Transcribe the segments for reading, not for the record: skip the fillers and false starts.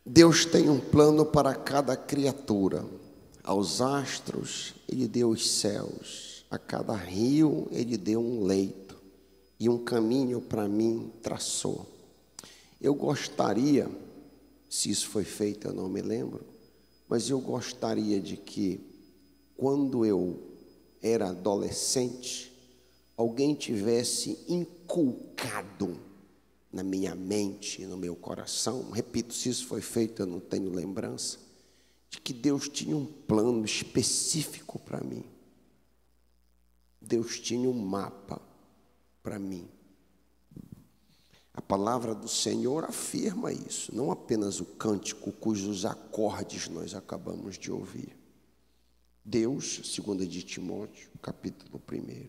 Deus tem um plano para cada criatura. Aos astros Ele deu os céus, a cada rio Ele deu um leito, e um caminho para mim traçou. Eu gostaria, se isso foi feito eu não me lembro, mas eu gostaria de que, quando eu era adolescente, alguém tivesse inculcado na minha mente, no meu coração, repito, se isso foi feito eu não tenho lembrança, de que Deus tinha um plano específico para mim. Deus tinha um mapa para mim. A palavra do Senhor afirma isso, não apenas o cântico cujos acordes nós acabamos de ouvir. Deus, 2 de Timóteo, capítulo 1,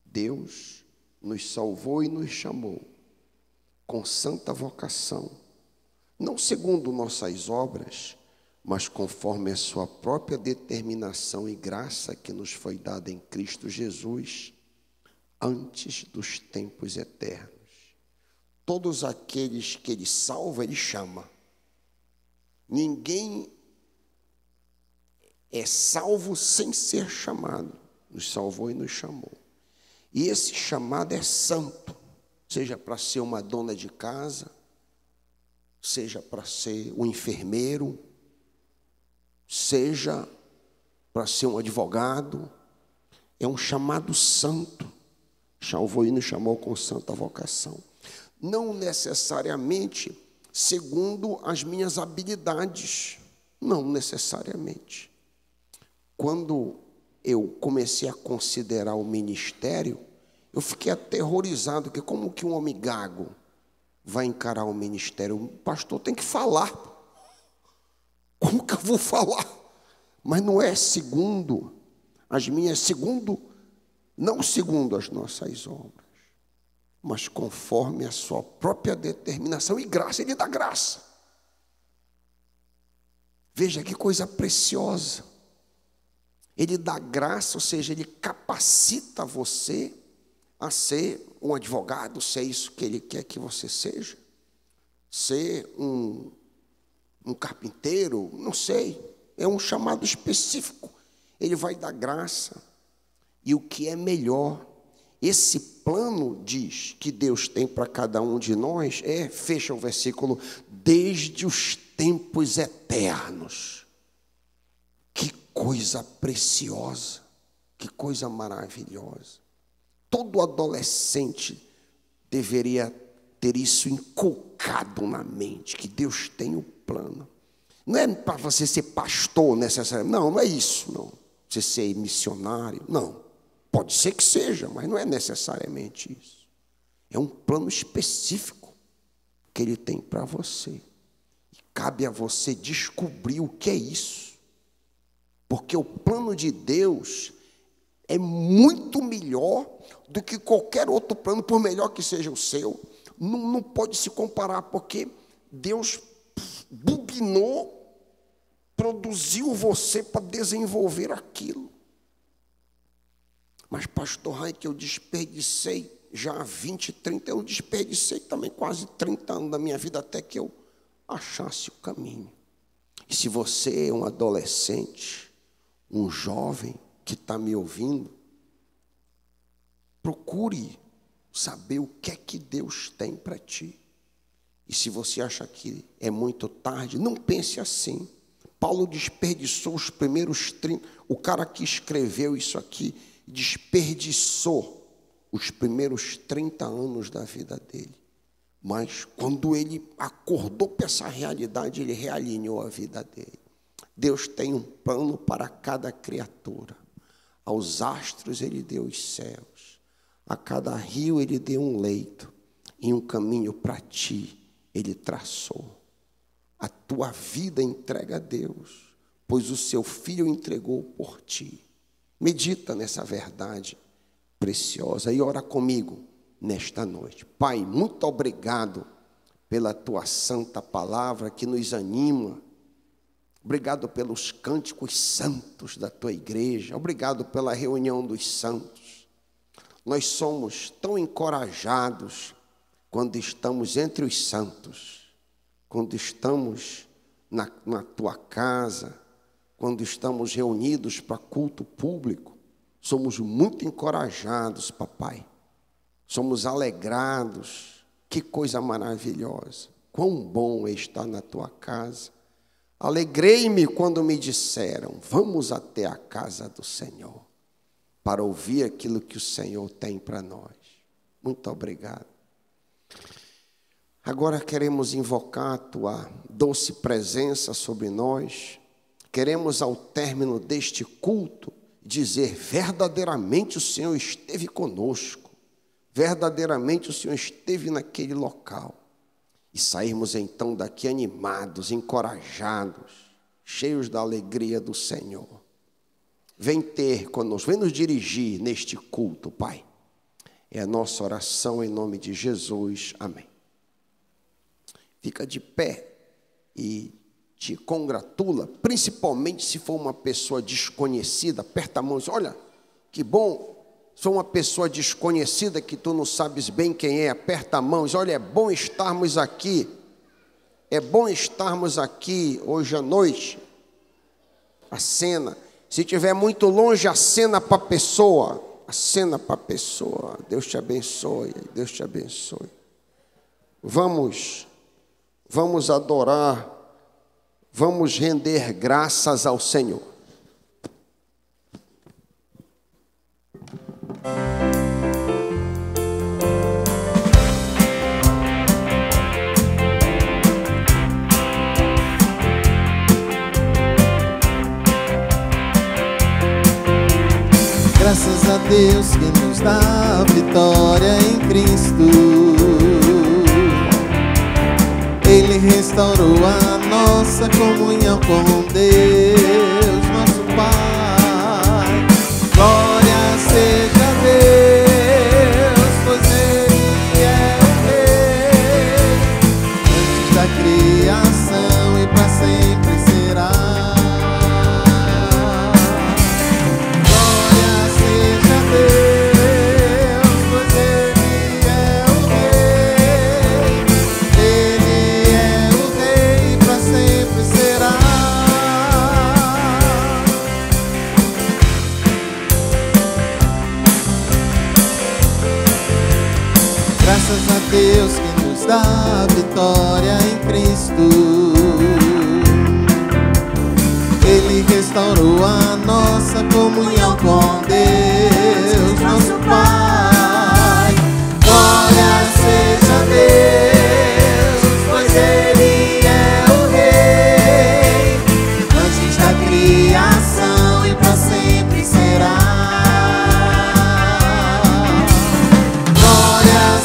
Deus nos salvou e nos chamou com santa vocação, não segundo nossas obras, mas conforme a sua própria determinação e graça que nos foi dada em Cristo Jesus, antes dos tempos eternos. Todos aqueles que Ele salva, Ele chama. Ninguém é salvo sem ser chamado. Nos salvou e nos chamou. E esse chamado é santo, seja para ser uma dona de casa, seja para ser um enfermeiro, seja para ser um advogado. É um chamado santo. Salvou e nos chamou com santa vocação. Não necessariamente segundo as minhas habilidades, não necessariamente. Quando eu comecei a considerar o ministério, eu fiquei aterrorizado, porque como que um homem gago vai encarar o ministério? O pastor tem que falar. Como que eu vou falar? Mas não é segundo as minhas, não segundo as nossas obras, mas conforme a sua própria determinação e graça. Ele dá graça. Veja que coisa preciosa. Ele dá graça, ou seja, Ele capacita você a ser um advogado, se é isso que Ele quer que você seja. Ser um carpinteiro, não sei. É um chamado específico. Ele vai dar graça. E o que é melhor, esse plano diz que Deus tem para cada um de nós, fecha o versículo, desde os tempos eternos. Que coisa preciosa, que coisa maravilhosa. Todo adolescente deveria ter isso inculcado na mente, que Deus tem o plano. Não é para você ser pastor necessariamente, não é isso, não. Você ser missionário, não. Pode ser que seja, mas não é necessariamente isso. É um plano específico que Ele tem para você. E cabe a você descobrir o que é isso. Porque o plano de Deus é muito melhor do que qualquer outro plano, por melhor que seja o seu. Não pode se comparar, porque Deus bubinou, produziu você para desenvolver aquilo. Mas, pastor Rai, que eu desperdicei já 20, 30, eu desperdicei também quase 30 anos da minha vida até que eu achasse o caminho. E se você é um adolescente, um jovem que está me ouvindo, procure saber o que é que Deus tem para ti. E se você acha que é muito tarde, não pense assim. Paulo desperdiçou os primeiros 30, o cara que escreveu isso aqui, desperdiçou os primeiros 30 anos da vida dele. Mas quando ele acordou para essa realidade, ele realinhou a vida dele. Deus tem um plano para cada criatura. Aos astros Ele deu os céus. A cada rio Ele deu um leito. E um caminho para ti Ele traçou. A tua vida entrega a Deus, pois o seu Filho entregou por ti. Medita nessa verdade preciosa e ora comigo nesta noite. Pai, muito obrigado pela tua santa palavra que nos anima. Obrigado pelos cânticos santos da tua igreja. Obrigado pela reunião dos santos. Nós somos tão encorajados quando estamos entre os santos, quando estamos na tua casa, quando estamos reunidos para culto público, somos muito encorajados, papai. Somos alegrados. Que coisa maravilhosa. Quão bom é estar na tua casa. Alegrei-me quando me disseram: vamos até a casa do Senhor para ouvir aquilo que o Senhor tem para nós. Muito obrigado. Agora queremos invocar a tua doce presença sobre nós. Queremos, ao término deste culto, dizer: verdadeiramente o Senhor esteve conosco. Verdadeiramente o Senhor esteve naquele local. E sairmos então daqui animados, encorajados, cheios da alegria do Senhor. Vem ter conosco, vem nos dirigir neste culto, Pai. É a nossa oração em nome de Jesus. Amém. Fica de pé e te congratula, principalmente se for uma pessoa desconhecida. Aperta a mão e diz: olha, que bom. Sou uma pessoa desconhecida que tu não sabes bem quem é. Aperta a mão e diz: olha, é bom estarmos aqui. É bom estarmos aqui hoje à noite. Acena. Se estiver muito longe, acena para a pessoa. Acena para a pessoa. Deus te abençoe. Deus te abençoe. Vamos adorar. Vamos render graças ao Senhor. Graças a Deus que nos dá a vitória em Cristo. Ele restaurou a nossa comunhão com Deus, nosso Pai. Glória seja a Deus, pois Ele é o Rei, antes da criação e para sempre será. Graças a Deus que nos dá a vitória em Cristo. Ele restaurou a nossa comunhão com Deus, nosso Pai. Glória seja a Deus, pois Ele é o Rei, antes da criação e para sempre será.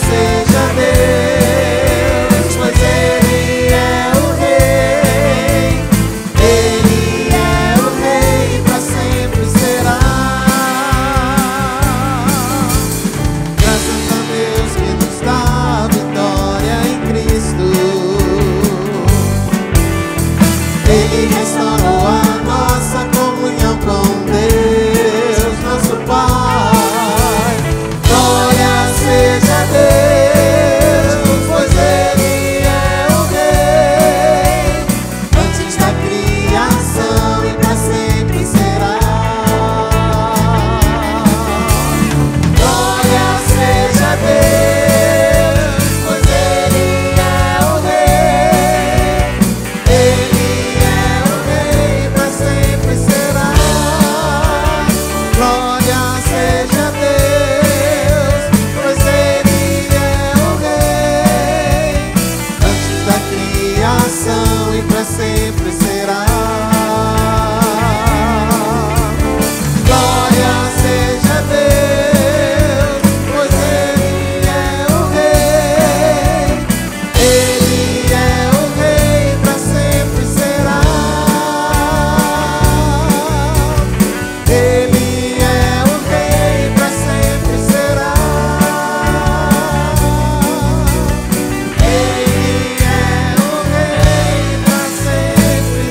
Seja Deus, pois Ele é o Rei. Ele é o Rei, para sempre será. Graças a Deus que nos dá a vitória em Cristo. Ele restaurou a nossa comunhão com Deus, nosso Pai. Glória seja a Deus, pois Ele é o Rei, antes da criação e para sempre será. Glória seja a Deus, pois Ele é o Rei. Ele é o Rei, para sempre será. Glória seja a Deus, pois Ele é o Rei, antes da criação e para sempre será. Glória seja a Deus, pois Ele é o Rei. Ele é o Rei, para sempre será. Ele é o Rei, para sempre será. Ele é o Rei, para sempre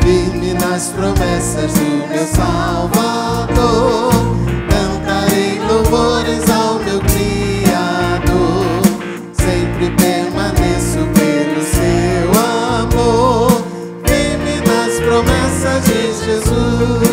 firme nas promessas do meu Salvador. Cantarei louvores ao meu Criador, sempre permaneço pelo seu amor, firme nas promessas de Jesus.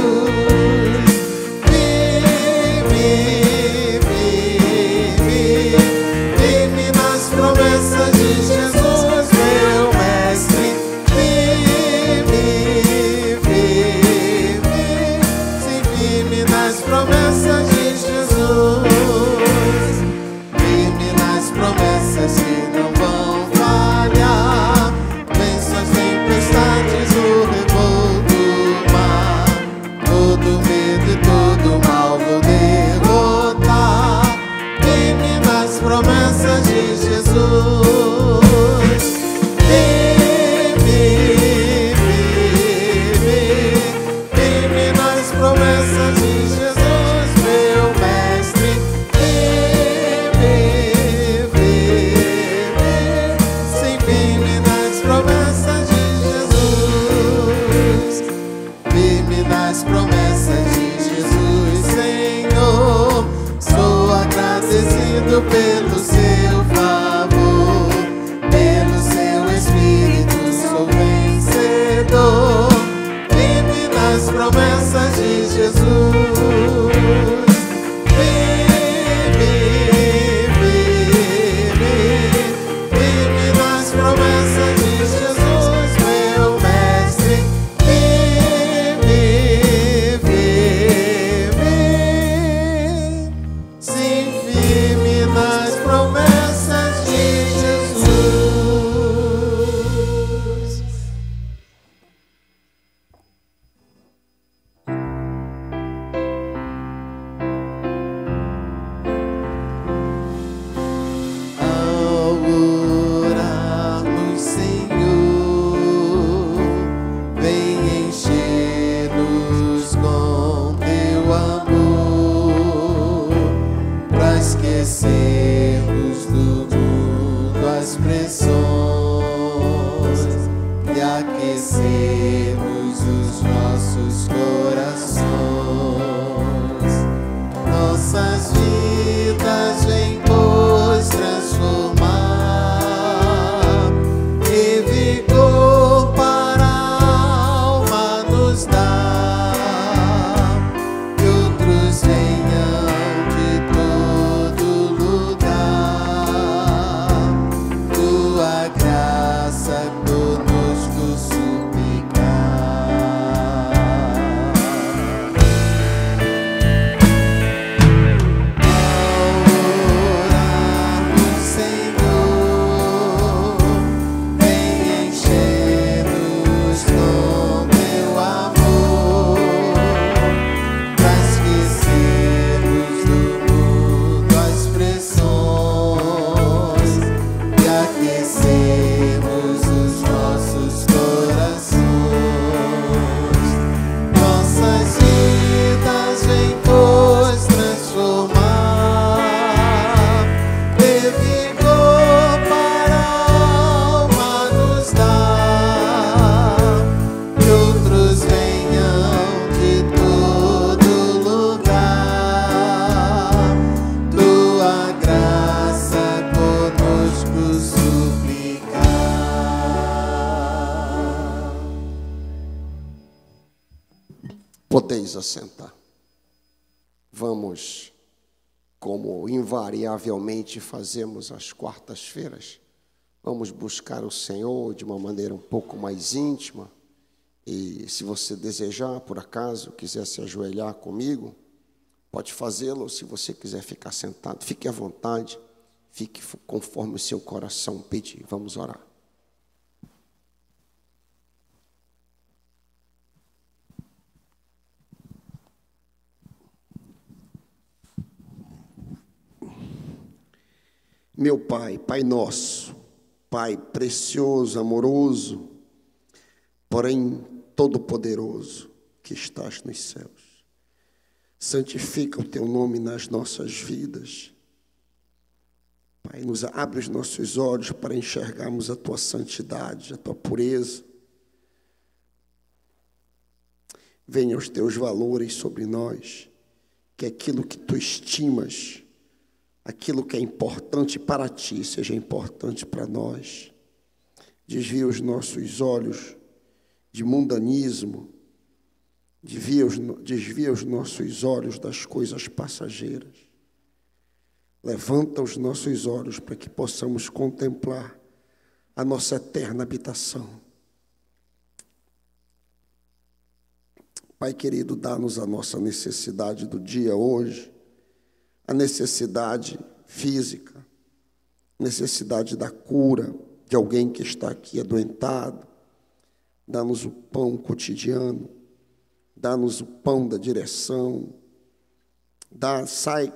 Pelo seu favor, pelo seu Espírito sou vencedor, firme nas promessas de Jesus. Firme, firme, firme nas promessas de Jesus, meu Mestre. Firme, firme, sim, firme nas promessas de Jesus. Ao orarmos, Senhor, vem encher-nos com teu amor, pra esquecermos do mundo as pressões e aquecermos os nossos corações. Nossas vidas vem, pois, transformar, e vigor para a alma nos dar, que outros venham de todo lugar, tua graça conosco suplicar. Ao orarmos, Senhor, vem encher-nos com teu amor, pra esquecermos do mundo as pressões e aquecermos os nossos corações. Nossas vidas vem, pois, transformar, e vigor para a alma nos dar, que outros venham de todo lugar, tua graça conosco suplicar. Podeis assentar. Vamos, como invariavelmente fazemos às quartas-feiras, vamos buscar o Senhor de uma maneira um pouco mais íntima. E se você desejar, por acaso, quiser se ajoelhar comigo, pode fazê-lo. Se você quiser ficar sentado, fique à vontade, fique conforme o seu coração pedir. Vamos orar. Meu Pai, Pai nosso, Pai precioso, amoroso, porém todo-poderoso, que estás nos céus, santifica o teu nome nas nossas vidas. Pai, nos abre os nossos olhos para enxergarmos a tua santidade, a tua pureza. venha os teus valores sobre nós, que aquilo que tu estimas, aquilo que é importante para ti, seja importante para nós. Desvia os nossos olhos de mundanismo, desvia os nossos olhos das coisas passageiras. Levanta os nossos olhos para que possamos contemplar a nossa eterna habitação. Pai querido, dá-nos a nossa necessidade do dia hoje, a necessidade física, necessidade da cura de alguém que está aqui adoentado. Dá-nos o pão cotidiano, dá-nos o pão da direção.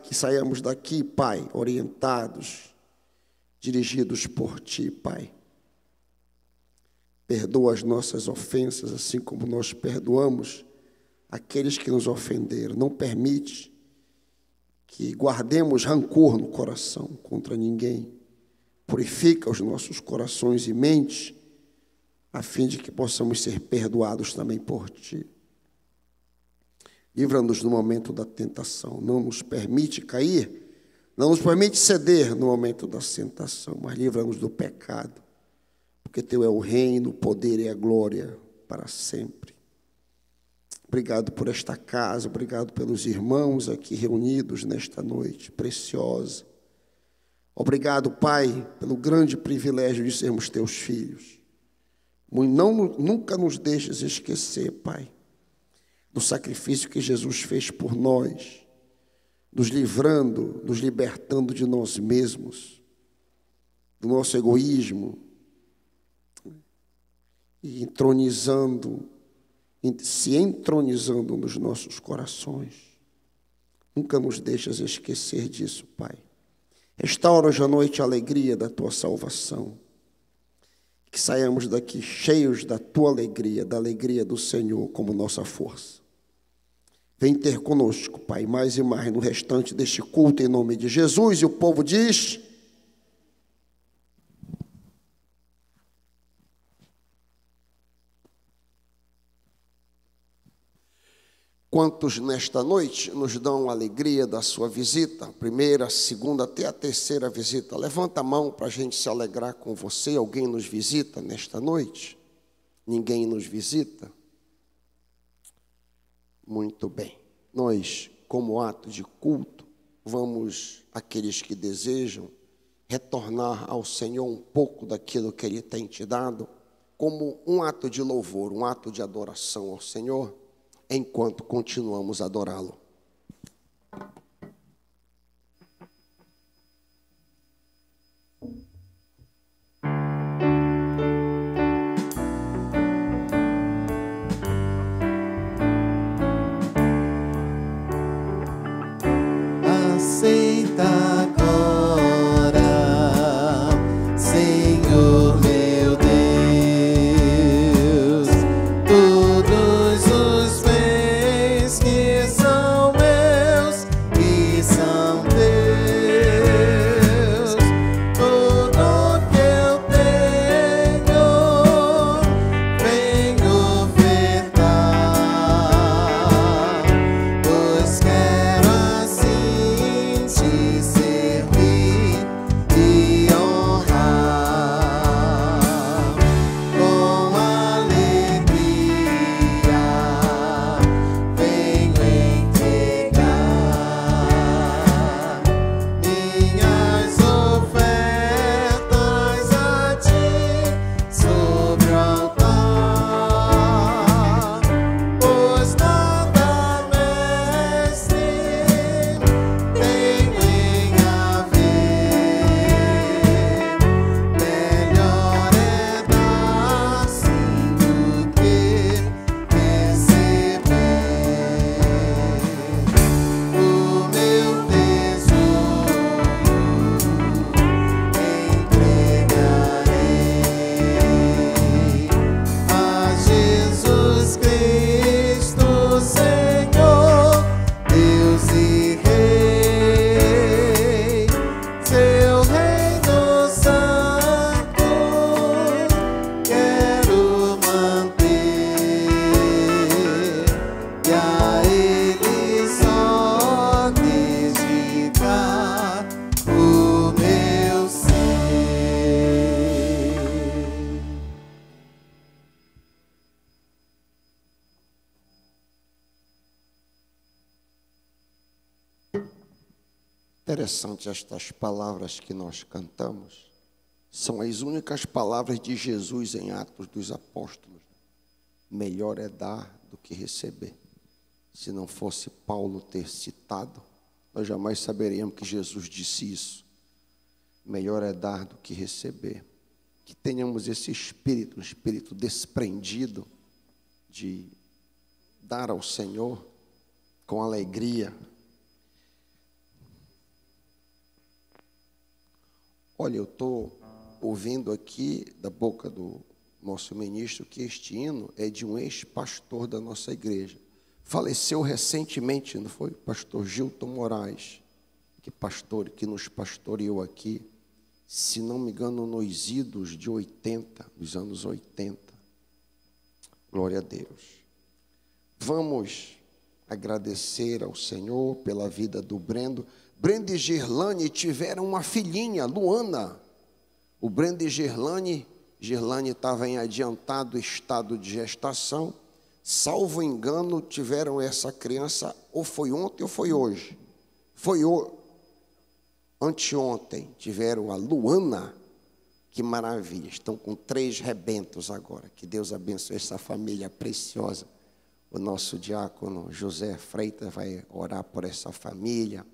Que saiamos daqui, Pai, orientados, dirigidos por Ti, Pai. Perdoa as nossas ofensas, assim como nós perdoamos aqueles que nos ofenderam. Não permite que guardemos rancor no coração contra ninguém. Purifica os nossos corações e mentes, a fim de que possamos ser perdoados também por Ti. Livra-nos no momento da tentação. Não nos permite cair, não nos permite ceder no momento da tentação, mas livra-nos do pecado, porque Teu é o reino, o poder e a glória para sempre. Obrigado por esta casa, obrigado pelos irmãos aqui reunidos nesta noite preciosa. Obrigado, Pai, pelo grande privilégio de sermos Teus filhos. Nunca nos deixes esquecer, Pai, do sacrifício que Jesus fez por nós, nos livrando, nos libertando de nós mesmos, do nosso egoísmo, e se entronizando nos nossos corações. Nunca nos deixes esquecer disso, Pai. Restaura hoje à noite a alegria da Tua salvação. Que saiamos daqui cheios da Tua alegria, da alegria do Senhor como nossa força. Vem ter conosco, Pai, mais e mais no restante deste culto em nome de Jesus. E o povo diz... Quantos nesta noite nos dão a alegria da sua visita, primeira, segunda, até a terceira visita? Levanta a mão para a gente se alegrar com você. Alguém nos visita nesta noite? Ninguém nos visita? Muito bem. Nós, como ato de culto, vamos, aqueles que desejam, retornar ao Senhor um pouco daquilo que Ele tem te dado, como um ato de louvor, um ato de adoração ao Senhor, enquanto continuamos a adorá-lo. Aceita agora, Senhor meu Deus, todos os bens que são interessante estas palavras que nós cantamos. São as únicas palavras de Jesus em Atos dos Apóstolos. Melhor é dar do que receber. Se não fosse Paulo ter citado, nós jamais saberíamos que Jesus disse isso. Melhor é dar do que receber. Que tenhamos esse espírito, um espírito desprendido de dar ao Senhor com alegria. Olha, eu estou ouvindo aqui da boca do nosso ministro que este hino é de um ex-pastor da nossa igreja. Faleceu recentemente, não foi? Pastor Gilton Moraes, que nos pastoreou aqui, se não me engano, nos idos de 80, dos anos 80. Glória a Deus. Vamos agradecer ao Senhor pela vida do Brendo. Brendo e Gerlane tiveram uma filhinha, Luana. O Brendo e Gerlane estava em adiantado estado de gestação. Salvo engano, tiveram essa criança, ou foi ontem ou foi hoje. Anteontem, tiveram a Luana. Que maravilha, estão com 3 rebentos agora. Que Deus abençoe essa família preciosa. O nosso diácono José Freitas vai orar por essa família.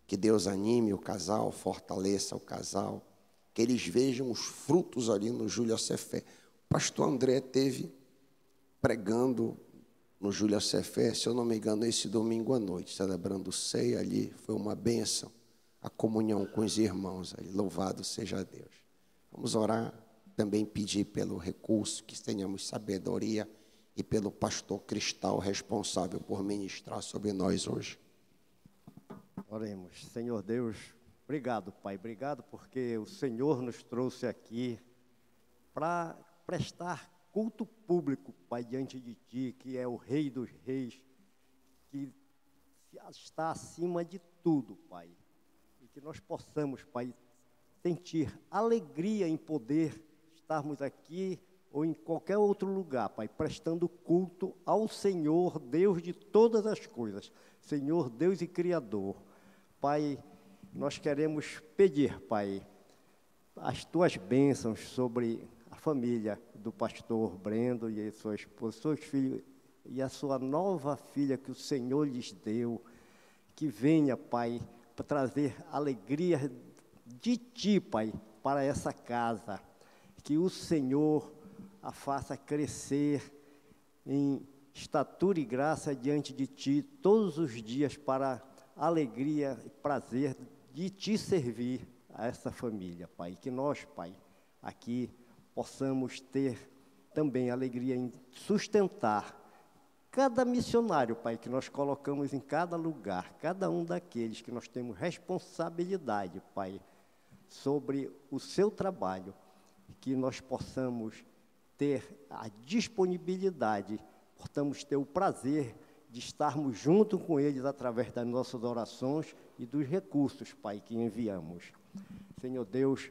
Que Deus anime o casal, fortaleça o casal. Que eles vejam os frutos ali no Júlia Cefé. O pastor André teve pregando no Júlia Cefé, se eu não me engano, esse domingo à noite, celebrando ceia ali. Foi uma bênção, a comunhão com os irmãos ali. Louvado seja Deus. Vamos orar, também pedir pelo recurso, que tenhamos sabedoria, e pelo pastor Cristal, responsável por ministrar sobre nós hoje. Oremos. Senhor Deus, obrigado, Pai. Obrigado porque o Senhor nos trouxe aqui para prestar culto público, Pai, diante de Ti, que é o Rei dos Reis, que está acima de tudo, Pai. E que nós possamos, Pai, sentir alegria em poder estarmos aqui ou em qualquer outro lugar, Pai, prestando culto ao Senhor, Deus de todas as coisas, Senhor, Deus e Criador. Pai, nós queremos pedir, Pai, as Tuas bênçãos sobre a família do pastor Brendo e a sua esposa, seus filhos e a sua nova filha que o Senhor lhes deu, que venha, Pai, para trazer alegria de Ti, Pai, para essa casa, que o Senhor a faça crescer em estatura e graça diante de Ti todos os dias para alegria e prazer de Te servir a essa família, Pai. Que nós, Pai, aqui possamos ter também alegria em sustentar cada missionário, Pai, que nós colocamos em cada lugar, cada um daqueles que nós temos responsabilidade, Pai, sobre o seu trabalho, que nós possamos ter a disponibilidade, possamos ter o prazer de estarmos junto com eles através das nossas orações e dos recursos, Pai, que enviamos. Senhor Deus,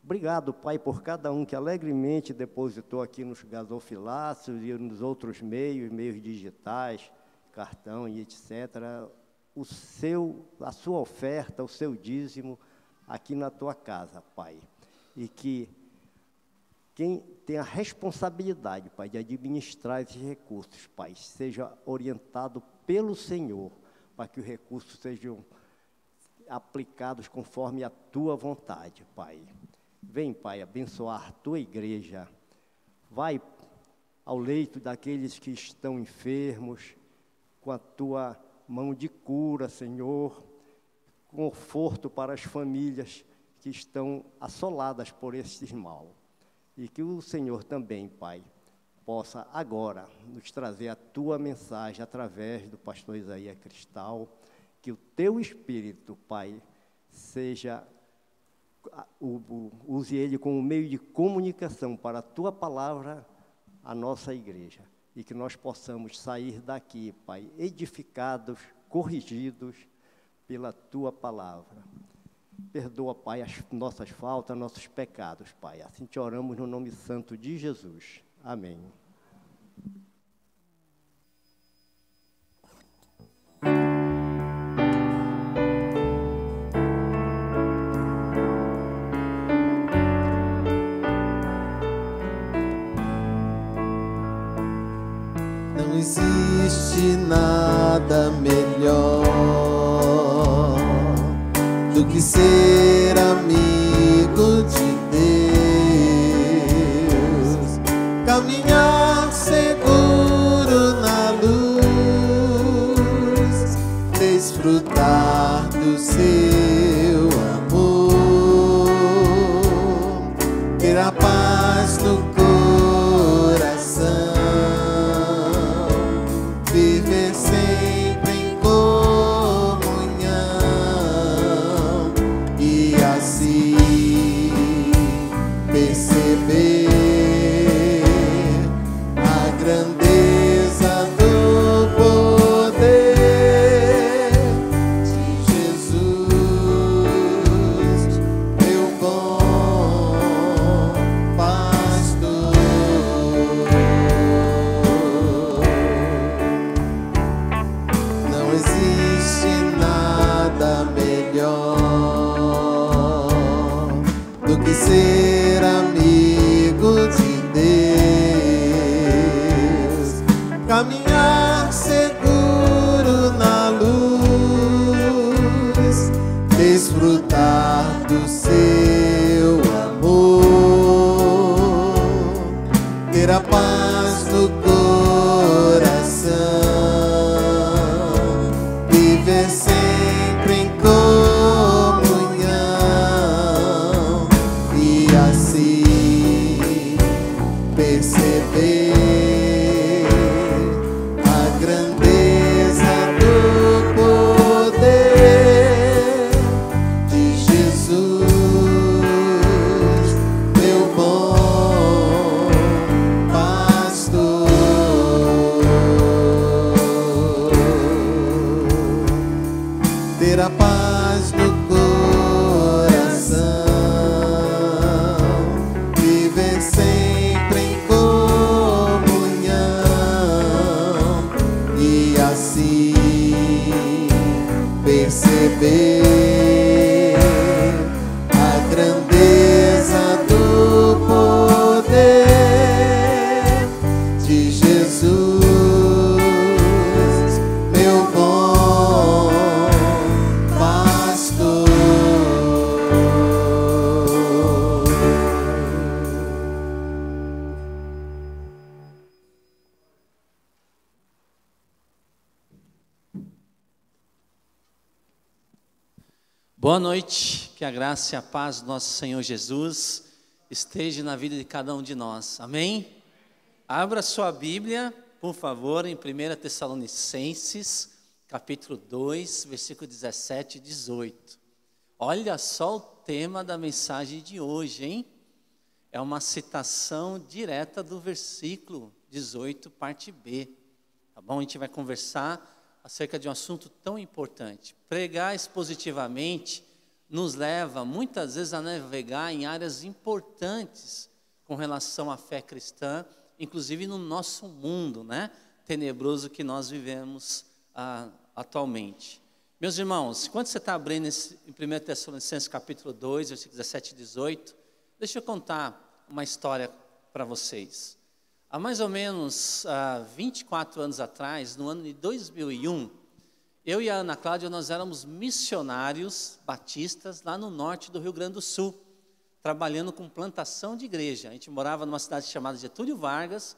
obrigado, Pai, por cada um que alegremente depositou aqui nos gasofilácios e nos outros meios digitais, cartão e etc., a sua oferta, o seu dízimo aqui na tua casa, Pai. E que quem tem a responsabilidade, Pai, de administrar esses recursos, Pai, seja orientado pelo Senhor, para que os recursos sejam aplicados conforme a Tua vontade, Pai. Vem, Pai, abençoar a Tua igreja. Vai ao leito daqueles que estão enfermos, com a Tua mão de cura, Senhor, conforto para as famílias que estão assoladas por esse mal. E que o Senhor também, Pai, possa agora nos trazer a Tua mensagem através do pastor Isaías Cristal, que o Teu Espírito, Pai, use ele como meio de comunicação para a Tua palavra, a nossa igreja. E que nós possamos sair daqui, Pai, edificados, corrigidos pela Tua palavra. Perdoa, Pai, as nossas faltas, nossos pecados, Pai. Assim te oramos no nome santo de Jesus. Amém. Não existe nada melhor do que ser amigo de Deus, caminhar seguro na luz, desfrutar do seu amor, ter a paz no coração, viver sempre em comunhão e assim perceber a grandeza do poder de Jesus, meu bom pastor. Não existe nada melhor do que ser amigo de Deus, caminhar seguro na luz, desfrutar do seu amor, ter a paz no coração, viver sempre em comunhão e assim perceber a grandeza do poder de Jesus, meu bom pastor. Ter a paz no coração, viver sempre em comunhão e assim perceber a grandeza do poder de Jesus, meu bom pastor. Boa noite, que a graça e a paz do nosso Senhor Jesus esteja na vida de cada um de nós, amém? Abra sua Bíblia, por favor, em 1 Tessalonicenses, capítulo 2, versículo 17 e 18. Olha só o tema da mensagem de hoje, hein? É uma citação direta do versículo 18, parte B, tá bom? A gente vai conversar acerca de um assunto tão importante. Pregar expositivamente nos leva muitas vezes a navegar em áreas importantes com relação à fé cristã, inclusive no nosso mundo, né, tenebroso que nós vivemos atualmente. Meus irmãos, enquanto você está abrindo em 1 Tessalonicenses capítulo 2, versículos 17 e 18, deixa eu contar uma história para vocês. Há mais ou menos 24 anos atrás, no ano de 2001, eu e a Ana Cláudia, nós éramos missionários batistas lá no norte do Rio Grande do Sul, trabalhando com plantação de igreja. A gente morava numa cidade chamada Getúlio Vargas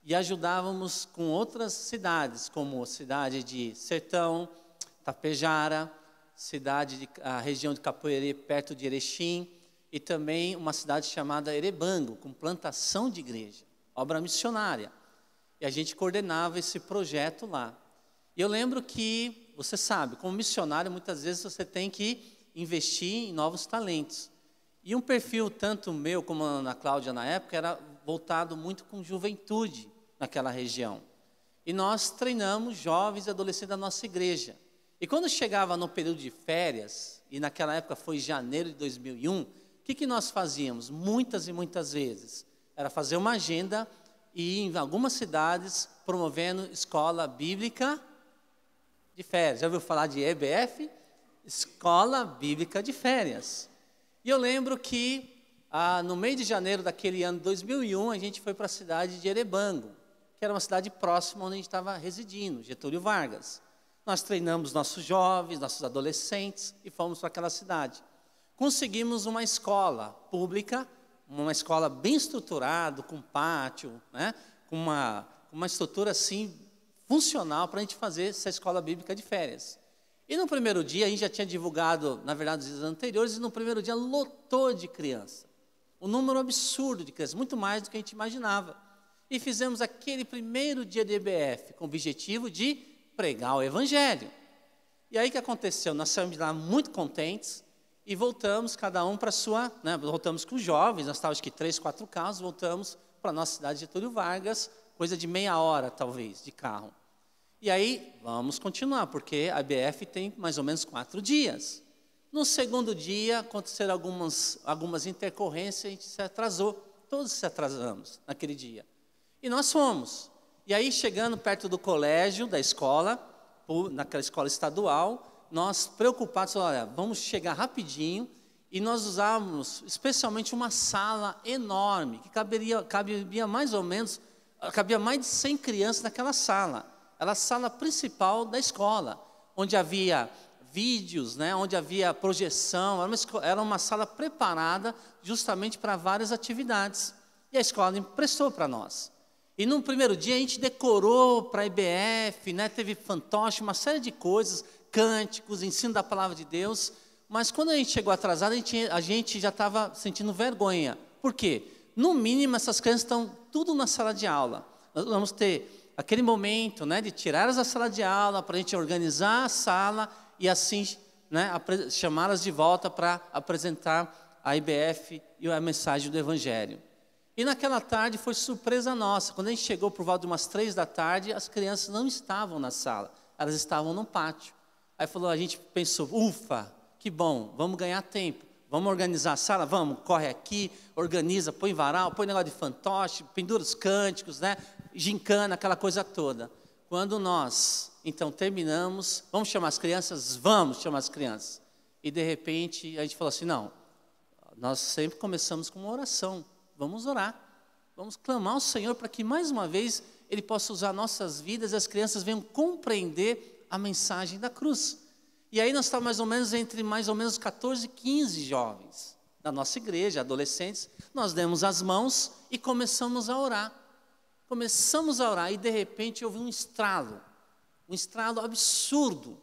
e ajudávamos com outras cidades, como a cidade de Sertão, Tapejara, a região de Capoeirê, perto de Erechim, e também uma cidade chamada Erebango, com plantação de igreja. Obra missionária, e a gente coordenava esse projeto lá. E eu lembro que, você sabe, como missionário, muitas vezes você tem que investir em novos talentos. E um perfil, tanto meu como a Ana Cláudia na época, era voltado muito com juventude naquela região. E nós treinamos jovens e adolescentes da nossa igreja. E quando chegava no período de férias, e naquela época foi janeiro de 2001, o que nós fazíamos? Muitas e muitas vezes era fazer uma agenda e ir em algumas cidades promovendo escola bíblica de férias. Já ouviu falar de EBF? Escola Bíblica de Férias. E eu lembro que no mês de janeiro daquele ano 2001, a gente foi para a cidade de Erebango, que era uma cidade próxima onde a gente estava residindo, Getúlio Vargas. Nós treinamos nossos jovens, nossos adolescentes e fomos para aquela cidade. Conseguimos uma escola pública, uma escola bem estruturada, com pátio, né? Com uma estrutura assim funcional para a gente fazer essa escola bíblica de férias. E no primeiro dia, a gente já tinha divulgado, na verdade, os dias anteriores, e no primeiro dia lotou de criança. Um número absurdo de crianças, muito mais do que a gente imaginava. E fizemos aquele primeiro dia de EBF com o objetivo de pregar o Evangelho. E aí o que aconteceu? Nós saímos de lá muito contentes e voltamos, cada um para a sua, né, voltamos com os jovens, nós estávamos aqui 3, 4 carros, voltamos para a nossa cidade de Getúlio Vargas, coisa de meia hora, talvez, de carro. E aí, vamos continuar, porque a IBF tem mais ou menos 4 dias. No segundo dia, aconteceram algumas intercorrências, a gente se atrasou, todos se atrasamos naquele dia. E nós fomos. E aí, chegando perto do colégio, da escola, naquela escola estadual, nós preocupados, olha, vamos chegar rapidinho, e nós usávamos especialmente uma sala enorme, que cabia mais ou menos, cabia mais de 100 crianças naquela sala. Era a sala principal da escola, onde havia vídeos, né, onde havia projeção, era uma sala preparada justamente para várias atividades. E a escola emprestou para nós. E no primeiro dia a gente decorou para a IBF, né, teve fantoche, uma série de coisas, cânticos, ensino da palavra de Deus. Mas quando a gente chegou atrasado, a gente já estava sentindo vergonha. Por quê? No mínimo, essas crianças estão tudo na sala de aula. Nós vamos ter aquele momento, né, de tirá-las da sala de aula, para a gente organizar a sala e assim, né, chamá-las de volta para apresentar a IBF e a mensagem do Evangelho. E naquela tarde foi surpresa nossa. Quando a gente chegou por volta de umas 3 da tarde, as crianças não estavam na sala, elas estavam no pátio. Aí a gente pensou, ufa, que bom, vamos ganhar tempo. Vamos organizar a sala? Vamos, corre aqui, organiza, põe varal, põe negócio de fantoche, pendura os cânticos, né? Gincana, aquela coisa toda. Quando nós, então, terminamos, vamos chamar as crianças? Vamos chamar as crianças. E, de repente, a gente falou assim, não, nós sempre começamos com uma oração. Vamos orar, vamos clamar ao Senhor para que, mais uma vez, Ele possa usar nossas vidas e as crianças venham compreender a mensagem da cruz. E aí nós estávamos mais ou menos 14, 15 jovens da nossa igreja, adolescentes. Nós demos as mãos e começamos a orar. E de repente houve um estralo absurdo.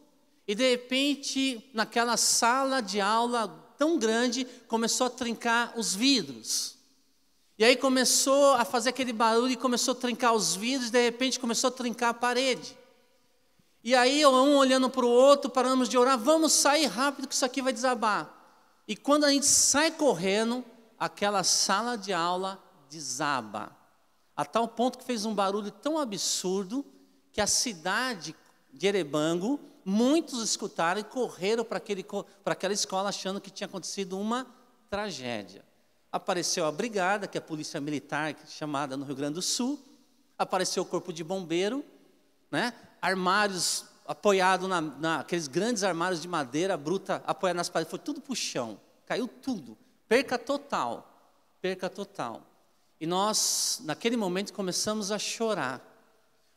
E de repente, naquela sala de aula tão grande, começou a trincar os vidros. E aí começou a fazer aquele barulho e começou a trincar os vidros, e de repente começou a trincar a parede. E aí, um olhando para o outro, paramos de orar, vamos sair rápido que isso aqui vai desabar. E quando a gente sai correndo, aquela sala de aula desaba. A tal ponto que fez um barulho tão absurdo, que a cidade de Erebango, muitos escutaram e correram para aquela escola achando que tinha acontecido uma tragédia. Apareceu a brigada, que é a polícia militar, chamada no Rio Grande do Sul, apareceu o corpo de bombeiro, né? Armários apoiados naqueles grandes armários de madeira bruta, apoiados nas paredes, foi tudo para o chão, caiu tudo, perca total. E nós, naquele momento, começamos a chorar,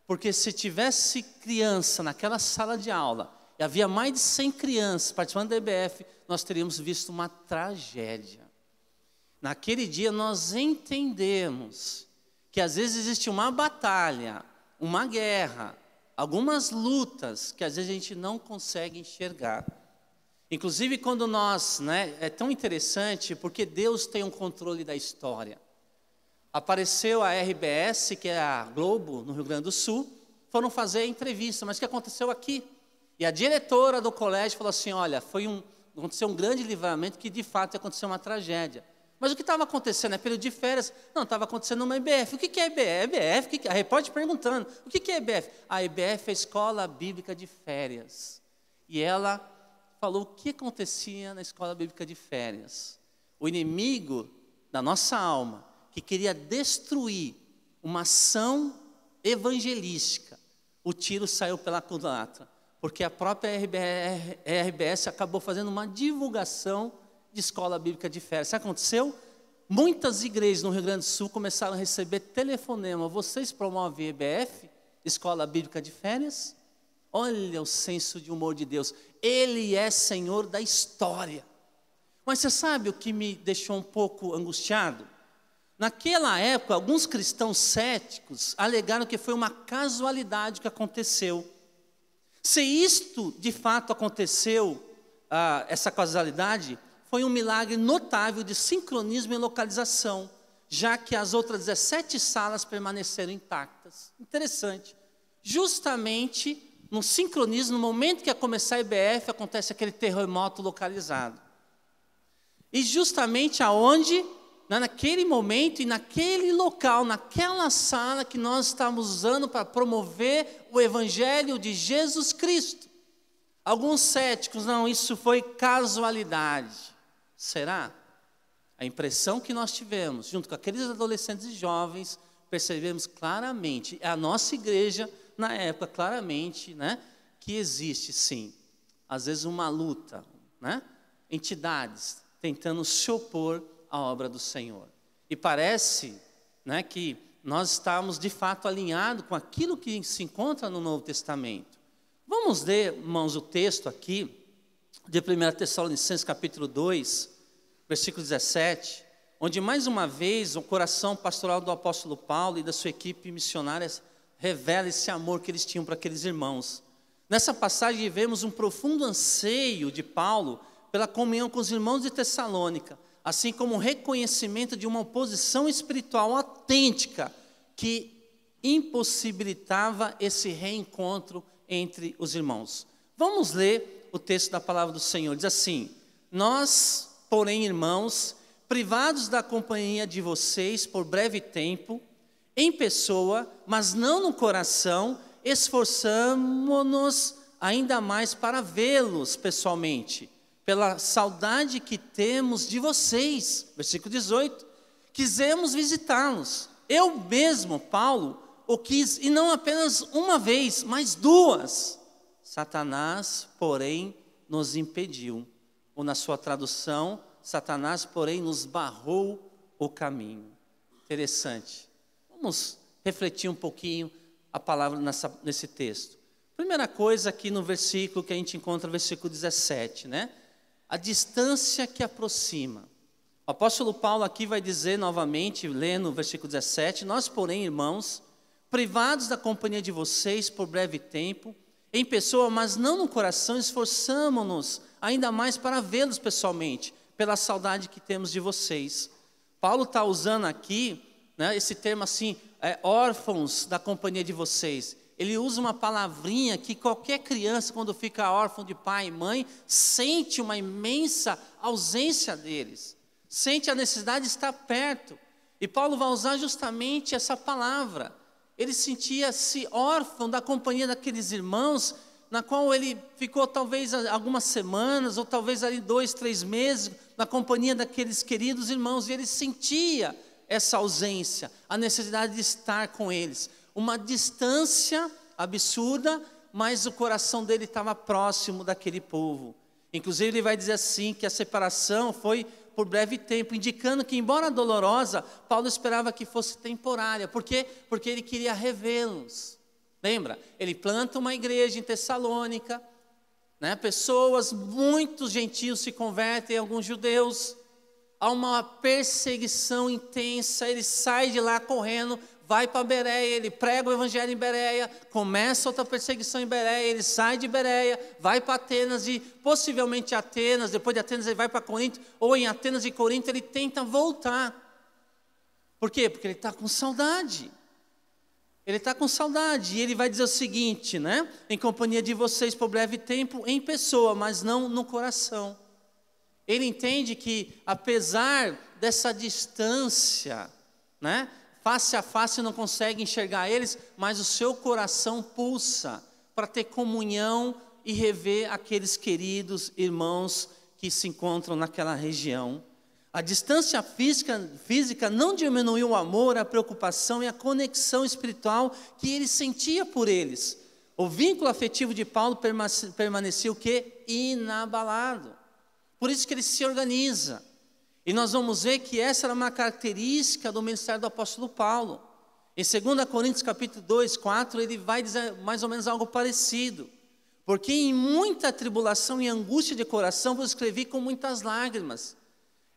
porque se tivesse criança naquela sala de aula, e havia mais de 100 crianças participando da EBF, nós teríamos visto uma tragédia. Naquele dia nós entendemos que às vezes existe uma batalha, uma guerra, algumas lutas que às vezes a gente não consegue enxergar. Inclusive quando nós, né, é tão interessante porque Deus tem um controle da história. Apareceu a RBS, que é a Globo, no Rio Grande do Sul, foram fazer entrevista, mas o que aconteceu aqui? E a diretora do colégio falou assim, olha, aconteceu um grande livramento que de fato aconteceu uma tragédia. Mas o que estava acontecendo? É período de férias? Não, estava acontecendo uma EBF. O que é EBF? A repórter perguntando, o que é EBF? A EBF é a Escola Bíblica de Férias. E ela falou o que acontecia na Escola Bíblica de Férias. O inimigo da nossa alma, que queria destruir uma ação evangelística, o tiro saiu pela culatra, porque a própria RBS acabou fazendo uma divulgação de escola bíblica de férias. Sabe o que aconteceu? muitas igrejas no Rio Grande do Sul começaram a receber telefonema. Vocês promovem EBF, Escola Bíblica de Férias? Olha o senso de humor de Deus. Ele é Senhor da história. Mas você sabe o que me deixou um pouco angustiado? Naquela época, alguns cristãos céticos alegaram que foi uma casualidade que aconteceu. Se isto de fato aconteceu, essa causalidade, foi um milagre notável de sincronismo e localização, já que as outras 17 salas permaneceram intactas. Interessante. Justamente no sincronismo, no momento que ia começar a IBF, acontece aquele terremoto localizado. E justamente aonde, naquele momento e naquele local, naquela sala que nós estamos usando para promover o Evangelho de Jesus Cristo. Alguns céticos, não, isso foi casualidade. Será? A impressão que nós tivemos, junto com aqueles adolescentes e jovens, percebemos claramente, a nossa igreja, na época, claramente, que existe, sim, às vezes uma luta, entidades tentando se opor à obra do Senhor. E parece que nós estamos, de fato, alinhados com aquilo que se encontra no Novo Testamento. Vamos ler, irmãos, o texto aqui, de 1 Tessalonicenses, capítulo 2, versículo 17, onde, mais uma vez, o coração pastoral do apóstolo Paulo e da sua equipe missionária revela esse amor que eles tinham para aqueles irmãos. Nessa passagem, vemos um profundo anseio de Paulo pela comunhão com os irmãos de Tessalônica, assim como um reconhecimento de uma oposição espiritual autêntica que impossibilitava esse reencontro entre os irmãos. Vamos ler o texto da palavra do Senhor. Diz assim: nós, porém, irmãos, privados da companhia de vocês por breve tempo, em pessoa, mas não no coração, esforçamo-nos ainda mais para vê-los pessoalmente, pela saudade que temos de vocês. Versículo 18, quisemos visitá-los. Eu mesmo, Paulo, o quis, e não apenas uma vez, mas 2. Satanás, porém, nos impediu. Ou na sua tradução, Satanás, porém, nos barrou o caminho. Interessante. Vamos refletir um pouquinho a palavra nesse texto. Primeira coisa aqui no versículo que a gente encontra, versículo 17, A distância que aproxima. O apóstolo Paulo aqui vai dizer novamente, lendo o versículo 17, nós, porém, irmãos, privados da companhia de vocês por breve tempo, em pessoa, mas não no coração, esforçamo-nos ainda mais para vê-los pessoalmente, pela saudade que temos de vocês. Paulo está usando aqui, esse termo assim, órfãos da companhia de vocês. Ele usa uma palavrinha que qualquer criança, quando fica órfão de pai e mãe, sente uma imensa ausência deles, sente a necessidade de estar perto. E Paulo vai usar justamente essa palavra. Ele sentia-se órfão da companhia daqueles irmãos, na qual ele ficou talvez algumas semanas, ou talvez ali 2, 3 meses, na companhia daqueles queridos irmãos, e ele sentia essa ausência, a necessidade de estar com eles. Uma distância absurda, mas o coração dele estava próximo daquele povo. Inclusive ele vai dizer assim, que a separação foi por breve tempo, indicando que, embora dolorosa, Paulo esperava que fosse temporária. Por quê? Porque ele queria revê-los. Lembra? Ele planta uma igreja em Tessalônica, pessoas, muitos gentios se convertem, alguns judeus. Há uma perseguição intensa, ele sai de lá correndo, vai para Bereia, ele prega o evangelho em Bereia, começa outra perseguição em Bereia, ele sai de Bereia, vai para Atenas e possivelmente Atenas, depois de Atenas ele vai para Corinto, ou em Atenas e Corinto ele tenta voltar. Por quê? Porque ele está com saudade. Ele está com saudade e ele vai dizer o seguinte, em companhia de vocês por breve tempo, em pessoa, mas não no coração. Ele entende que, apesar dessa distância, face a face não consegue enxergar eles, mas o seu coração pulsa para ter comunhão e rever aqueles queridos irmãos que se encontram naquela região. A distância física não diminuiu o amor, a preocupação e a conexão espiritual que ele sentia por eles. O vínculo afetivo de Paulo permaneceu o quê? Inabalado. Por isso que ele se organiza. E nós vamos ver que essa era uma característica do ministério do apóstolo Paulo. Em 2 Coríntios capítulo 2, 4, ele vai dizer mais ou menos algo parecido. Porque em muita tribulação e angústia de coração vos escrevi com muitas lágrimas.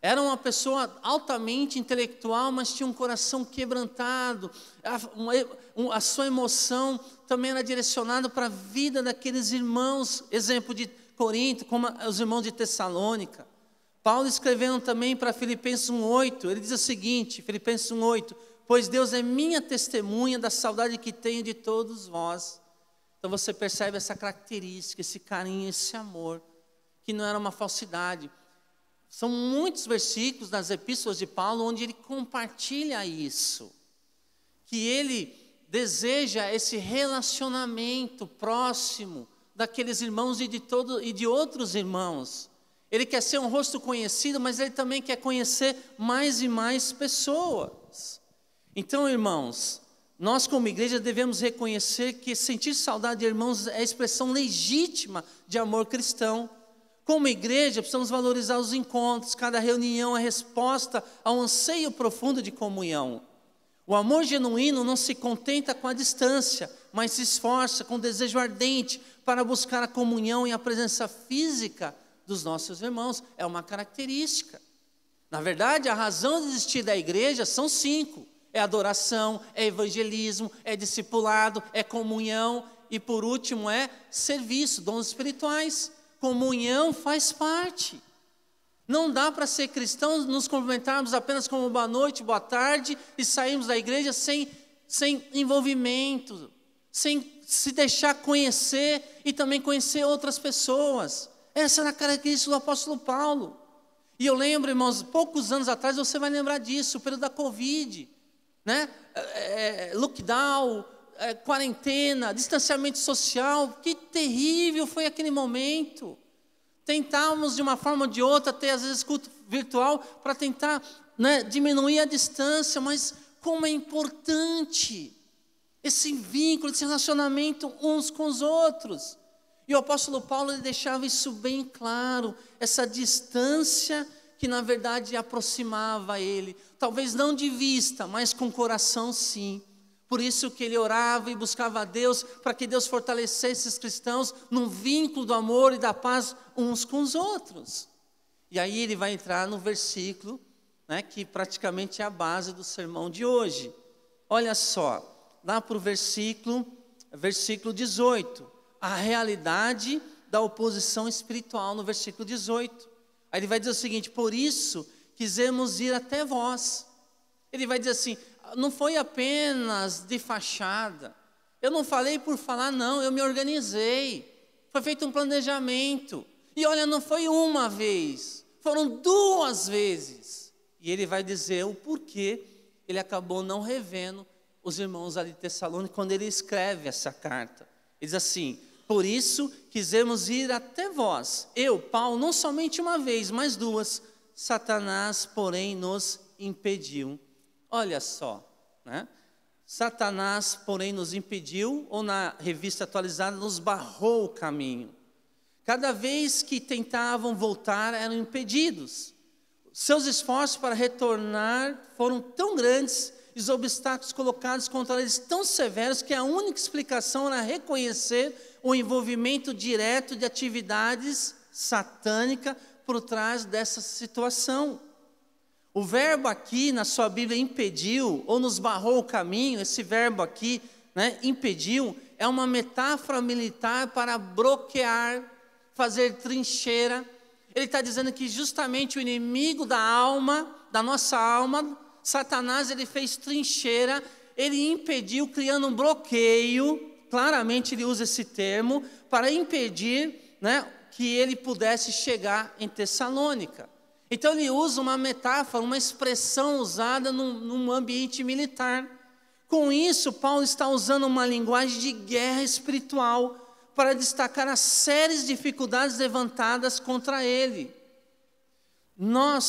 Era uma pessoa altamente intelectual, mas tinha um coração quebrantado. A sua emoção também era direcionada para a vida daqueles irmãos, exemplo de Corinto, como os irmãos de Tessalônica. Paulo escrevendo também para Filipenses 1,8, ele diz o seguinte, Filipenses 1,8, pois Deus é minha testemunha da saudade que tenho de todos vós. Então você percebe essa característica, esse carinho, esse amor, que não era uma falsidade. São muitos versículos nas epístolas de Paulo onde ele compartilha isso, que ele deseja esse relacionamento próximo daqueles irmãos e de outros irmãos. Ele quer ser um rosto conhecido, mas ele também quer conhecer mais e mais pessoas. Então, irmãos, nós como igreja devemos reconhecer que sentir saudade de irmãos é a expressão legítima de amor cristão. Como igreja, precisamos valorizar os encontros, cada reunião é resposta ao anseio profundo de comunhão. O amor genuíno não se contenta com a distância, mas se esforça com desejo ardente para buscar a comunhão e a presença física dos nossos irmãos. É uma característica. Na verdade, a razão de existir da igreja são 5. É adoração, é evangelismo, é discipulado, é comunhão e por último é serviço, dons espirituais. Comunhão faz parte. Não dá para ser cristãos, nos cumprimentarmos apenas como boa noite, boa tarde e sairmos da igreja sem envolvimento, sem se deixar conhecer e também conhecer outras pessoas. Essa era a característica do apóstolo Paulo. E eu lembro, irmãos, poucos anos atrás, você vai lembrar disso, o período da Covid, né? Lockdown, quarentena, distanciamento social, que terrível foi aquele momento. Tentávamos de uma forma ou de outra ter às vezes culto virtual para tentar, né, diminuir a distância, mas como é importante esse vínculo, esse relacionamento uns com os outros. E o apóstolo Paulo ele deixava isso bem claro, essa distância que na verdade aproximava ele, talvez não de vista, mas com coração sim. Por isso que ele orava e buscava a Deus, para que Deus fortalecesse esses cristãos num vínculo do amor e da paz uns com os outros. E aí ele vai entrar no versículo, né, que praticamente é a base do sermão de hoje. Olha só, lá para o versículo 18, a realidade da oposição espiritual no versículo 18. Aí ele vai dizer o seguinte, por isso quisemos ir até vós. Ele vai dizer assim, não foi apenas de fachada, eu não falei por falar não, eu me organizei, foi feito um planejamento, e olha, não foi uma vez, foram 2 vezes, e ele vai dizer o porquê ele acabou não revendo os irmãos ali de Tessalônica, quando ele escreve essa carta, ele diz assim, por isso quisemos ir até vós, eu, Paulo, não somente uma vez, mas 2, Satanás, porém, nos impediu. Olha só, né? Satanás, porém, nos impediu, ou na revista atualizada, nos barrou o caminho. Cada vez que tentavam voltar, eram impedidos. Seus esforços para retornar foram tão grandes, e os obstáculos colocados contra eles tão severos, que a única explicação era reconhecer o envolvimento direto de atividades satânicas por trás dessa situação. O verbo aqui na sua Bíblia impediu, ou nos barrou o caminho, esse verbo aqui, né, impediu, é uma metáfora militar para bloquear, fazer trincheira. Ele está dizendo que justamente o inimigo da alma, da nossa alma, Satanás, ele fez trincheira, ele impediu, criando um bloqueio, claramente ele usa esse termo, para impedir, né, que ele pudesse chegar em Tessalônica. Então ele usa uma metáfora, uma expressão usada num ambiente militar. Com isso, Paulo está usando uma linguagem de guerra espiritual para destacar as sérias dificuldades levantadas contra ele. Não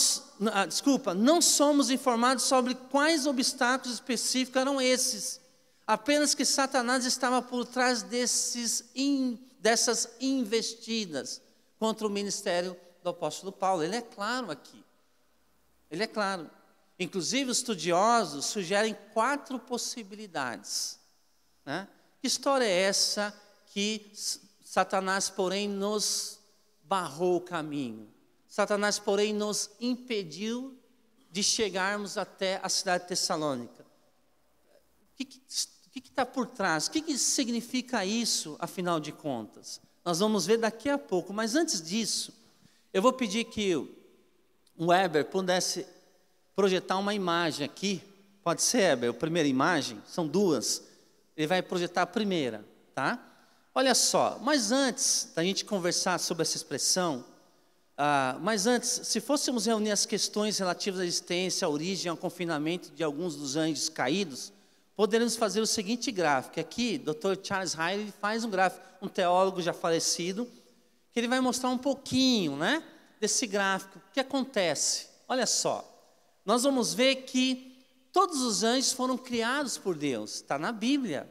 somos informados sobre quais obstáculos específicos eram esses. Apenas que Satanás estava por trás dessas investidas contra o ministério do apóstolo Paulo. Ele é claro aqui. Ele é claro. Inclusive, os estudiosos sugerem 4 possibilidades, né? Que história é essa que Satanás, porém, nos barrou o caminho? Satanás, porém, nos impediu de chegarmos até a cidade de Tessalônica. O que está por trás? O que significa isso, afinal de contas? Nós vamos ver daqui a pouco, mas antes disso, eu vou pedir que o Heber pudesse projetar uma imagem aqui. Pode ser, Heber, a primeira imagem? São 2. Ele vai projetar a primeira, tá? Olha só, mas antes da gente conversar sobre essa expressão, mas antes, se fôssemos reunir as questões relativas à existência, à origem, ao confinamento de alguns dos anjos caídos, poderíamos fazer o seguinte gráfico. Aqui, Dr. Charles Hyde faz um gráfico, um teólogo já falecido, que ele vai mostrar um pouquinho, né, desse gráfico. O que acontece? Olha só, nós vamos ver que todos os anjos foram criados por Deus, está na Bíblia,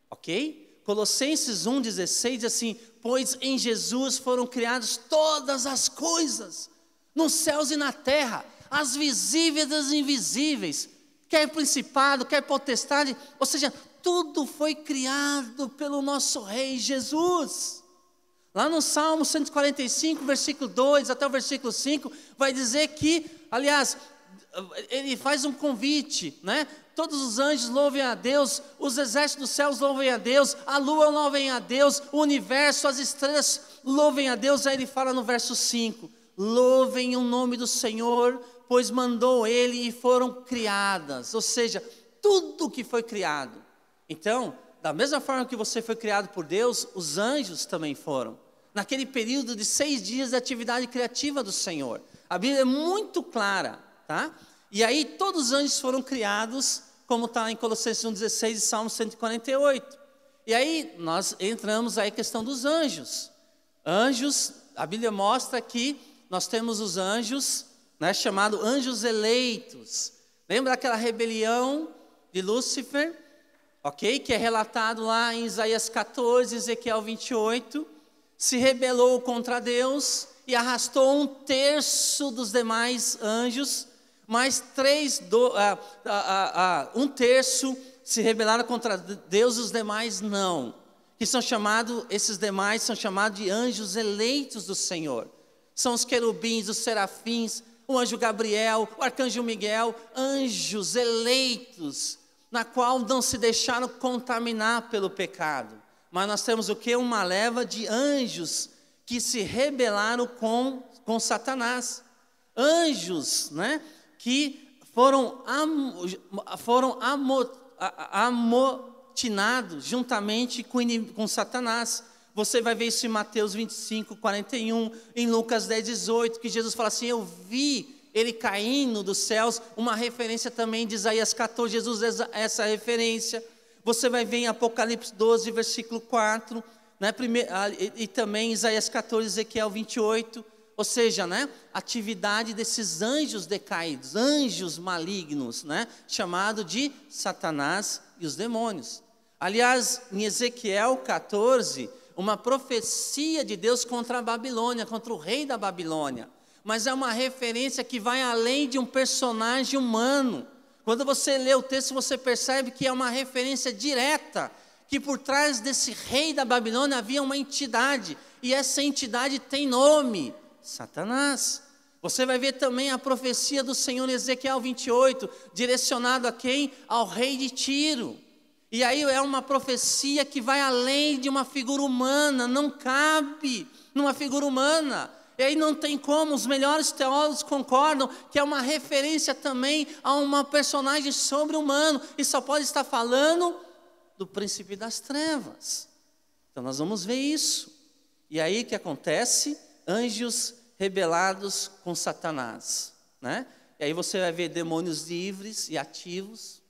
ok? Colossenses 1,16 diz assim: pois em Jesus foram criadas todas as coisas, nos céus e na terra, as visíveis e as invisíveis, quer principado, quer potestade, ou seja, tudo foi criado pelo nosso Rei Jesus. Lá no Salmo 145, versículo 2 até o versículo 5, vai dizer que, aliás, ele faz um convite, né? Todos os anjos louvem a Deus, os exércitos dos céus louvem a Deus, a lua louvem a Deus, o universo, as estrelas louvem a Deus. Aí ele fala no verso 5, louvem o nome do Senhor, pois mandou Ele e foram criadas, ou seja, tudo que foi criado. Então, da mesma forma que você foi criado por Deus, os anjos também foram, naquele período de 6 dias de atividade criativa do Senhor. A Bíblia é muito clara, tá? E aí todos os anjos foram criados, como está em Colossenses 1,16 e Salmo 148. E aí nós entramos aí a questão dos anjos. Anjos, a Bíblia mostra que nós temos os anjos, né, chamado anjos eleitos. Lembra aquela rebelião de Lúcifer, ok? Que é relatado lá em Isaías 14, Ezequiel 28. Se rebelou contra Deus e arrastou 1/3 dos demais anjos, mas 1/3 se rebelaram contra Deus, os demais não. Que são chamados, esses demais são chamados de anjos eleitos do Senhor. São os querubins, os serafins, o anjo Gabriel, o arcanjo Miguel, anjos eleitos, na qual não se deixaram contaminar pelo pecado. Mas nós temos o que? Uma leva de anjos que se rebelaram com Satanás. Anjos, né, que foram amotinados juntamente com Satanás. Você vai ver isso em Mateus 25, 41, em Lucas 10, 18, que Jesus fala assim: eu vi ele caindo dos céus, uma referência também de Isaías 14, Jesus usa essa referência. Você vai ver em Apocalipse 12, versículo 4, né, e também Isaías 14, Ezequiel 28, ou seja, né, atividade desses anjos decaídos, anjos malignos, né, chamado de Satanás e os demônios. Aliás, em Ezequiel 14, uma profecia de Deus contra a Babilônia, contra o rei da Babilônia, mas é uma referência que vai além de um personagem humano. Quando você lê o texto, você percebe que é uma referência direta, que por trás desse rei da Babilônia havia uma entidade, e essa entidade tem nome: Satanás. Você vai ver também a profecia do Senhor em Ezequiel 28, direcionado a quem? Ao rei de Tiro. E aí é uma profecia que vai além de uma figura humana, não cabe numa figura humana. E aí não tem como, os melhores teólogos concordam que é uma referência também a uma personagem sobre-humano, e só pode estar falando do príncipe das trevas. Então nós vamos ver isso. E aí o que acontece? Anjos rebelados com Satanás, né? E aí você vai ver demônios livres e ativos,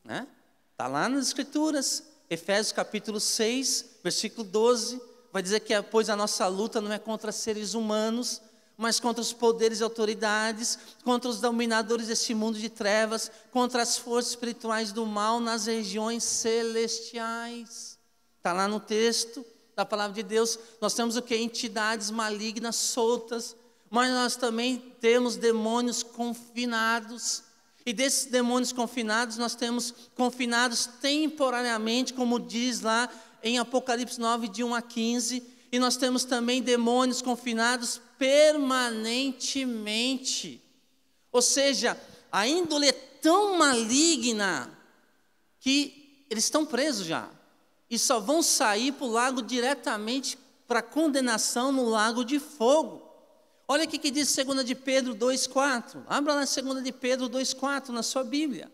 né? Está lá nas Escrituras, Efésios capítulo 6, versículo 12, vai dizer que pois a nossa luta não é contra seres humanos, mas contra os poderes e autoridades, contra os dominadores desse mundo de trevas, contra as forças espirituais do mal nas regiões celestiais. Está lá no texto da palavra de Deus. Nós temos o que? Entidades malignas soltas. mas nós também temos demônios confinados. E desses demônios confinados, nós temos confinados temporariamente, como diz lá em Apocalipse 9, de 1 a 15. E nós temos também demônios confinados permanentemente. Ou seja, a índole é tão maligna que eles estão presos já. E só vão sair para o lago diretamente para condenação no lago de fogo. Olha o que diz 2 de Pedro 2,4. Abra lá 2 de Pedro 2,4 na sua Bíblia.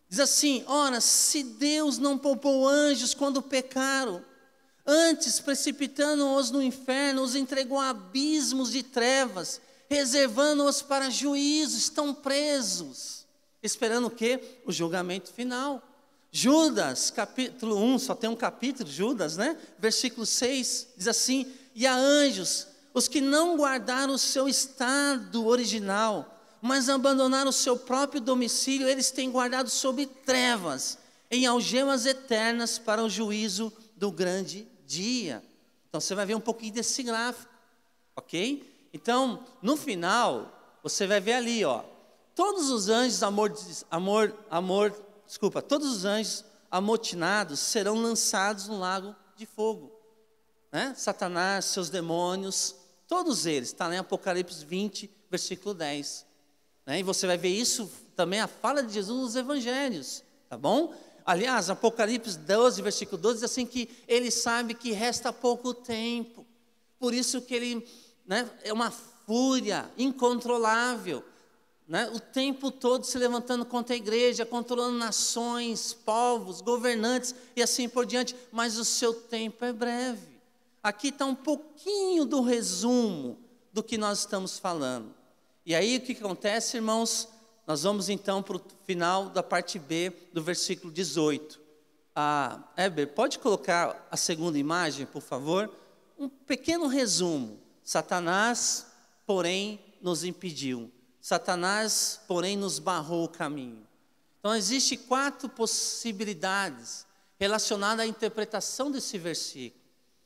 Diz assim: ora, se Deus não poupou anjos quando pecaram, antes, precipitando-os no inferno, os entregou a abismos de trevas, reservando-os para juízo, estão presos, esperando o quê? O julgamento final. Judas, capítulo 1, só tem um capítulo, Judas, né? Versículo 6, diz assim: e há anjos, os que não guardaram o seu estado original, mas abandonaram o seu próprio domicílio, eles têm guardado sob trevas, em algemas eternas para o juízo do grande dia. Então você vai ver um pouquinho desse gráfico, ok? Então, no final, você vai ver ali, ó, todos os anjos todos os anjos amotinados serão lançados no lago de fogo, né? Satanás, seus demônios, todos eles, está lá em Apocalipse 20, versículo 10, né? E você vai ver isso também, a fala de Jesus nos evangelhos, tá bom? Aliás, Apocalipse 12, versículo 12, diz assim que ele sabe que resta pouco tempo, por isso que ele, né, é uma fúria incontrolável, né, o tempo todo se levantando contra a igreja, controlando nações, povos, governantes e assim por diante, mas o seu tempo é breve. Aqui está um pouquinho do resumo do que nós estamos falando. E aí o que acontece, irmãos? Nós vamos então para o final da parte B do versículo 18. Heber, pode colocar a segunda imagem, por favor? Um pequeno resumo. Satanás, porém, nos impediu. Satanás, porém, nos barrou o caminho. Então, existem 4 possibilidades relacionadas à interpretação desse versículo.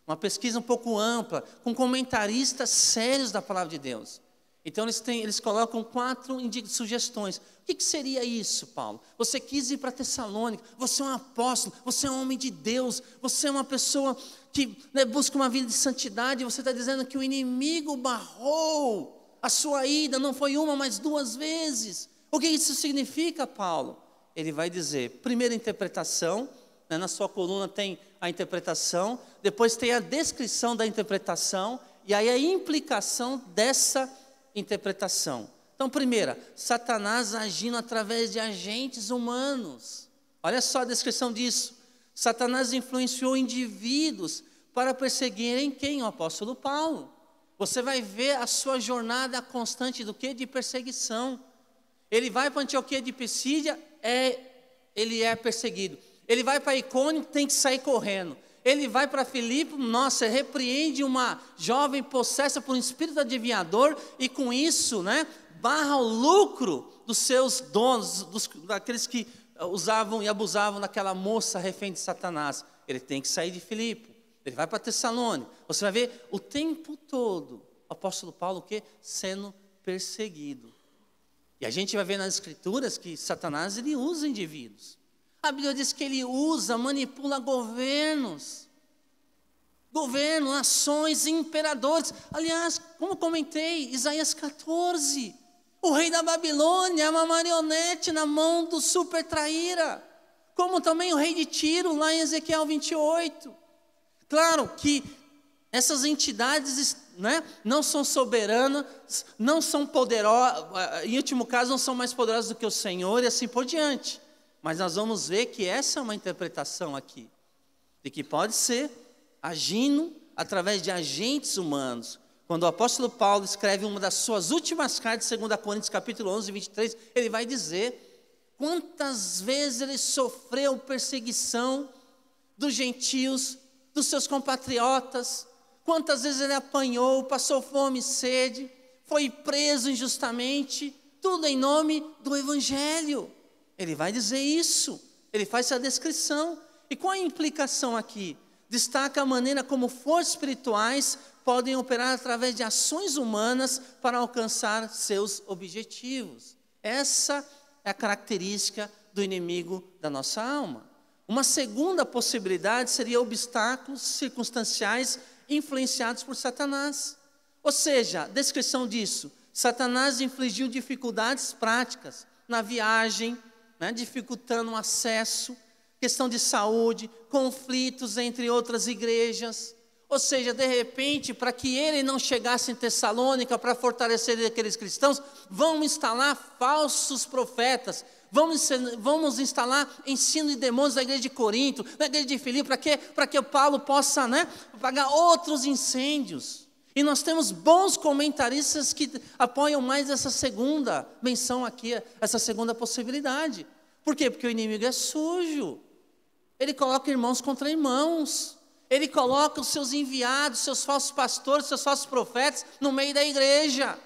Uma pesquisa um pouco ampla, com comentaristas sérios da palavra de Deus. Então, eles colocam 4 sugestões. O que seria isso, Paulo? Você quis ir para Tessalônica, você é um apóstolo, você é um homem de Deus, você é uma pessoa que, né, busca uma vida de santidade, e você está dizendo que o inimigo barrou a sua ida, não foi uma, mas 2 vezes. O que isso significa, Paulo? Ele vai dizer, primeira interpretação, né, na sua coluna tem a interpretação, depois tem a descrição da interpretação, e aí a implicação dessa interpretação. Então, primeira, Satanás agindo através de agentes humanos. Olha só a descrição disso. Satanás influenciou indivíduos para perseguirem quem? O apóstolo Paulo. Você vai ver a sua jornada constante do quê? De perseguição. Ele vai para Antioquia de Pisídia, ele é perseguido. Ele vai para Icônio, tem que sair correndo. Ele vai para Filipe, repreende uma jovem possessa por um espírito adivinhador e com isso, né, barra o lucro dos seus donos, daqueles que usavam e abusavam daquela moça refém de Satanás. Ele tem que sair de Filipe. Ele vai para Tessalônica. Você vai ver o tempo todo o apóstolo Paulo o quê? Sendo perseguido. E a gente vai ver nas escrituras que Satanás ele usa indivíduos. A Bíblia diz que ele manipula governos, nações, imperadores. Aliás, como comentei, Isaías 14, o rei da Babilônia é uma marionete na mão do super traíra, como também o rei de Tiro, lá em Ezequiel 28. Claro que essas entidades, né, não são soberanas, não são poderosas, em último caso não são mais poderosas do que o Senhor e assim por diante. Mas nós vamos ver que essa é uma interpretação aqui, de que pode ser agindo através de agentes humanos. Quando o apóstolo Paulo escreve uma das suas últimas cartas, 2 Coríntios capítulo 11, 23, ele vai dizer quantas vezes ele sofreu perseguição dos gentios, dos seus compatriotas, quantas vezes ele apanhou, passou fome e sede, foi preso injustamente, tudo em nome do Evangelho. Ele vai dizer isso, ele faz essa descrição. E qual a implicação aqui? Destaca a maneira como forças espirituais podem operar através de ações humanas para alcançar seus objetivos. Essa é a característica do inimigo da nossa alma. Uma segunda possibilidade seria obstáculos circunstanciais influenciados por Satanás. Ou seja, a descrição disso: Satanás infligiu dificuldades práticas na viagem, dificultando o acesso, questão de saúde, conflitos entre outras igrejas. Ou seja, de repente, para que ele não chegasse em Tessalônica, para fortalecer aqueles cristãos, vamos instalar falsos profetas, vamos instalar ensino de demônios na igreja de Corinto, na igreja de Filipe, para que o Paulo possa apagar outros incêndios. E nós temos bons comentaristas que apoiam mais essa segunda menção aqui, essa segunda possibilidade. Por quê? Porque o inimigo é sujo. Ele coloca irmãos contra irmãos. Ele coloca os seus enviados, seus falsos pastores, seus falsos profetas no meio da igreja.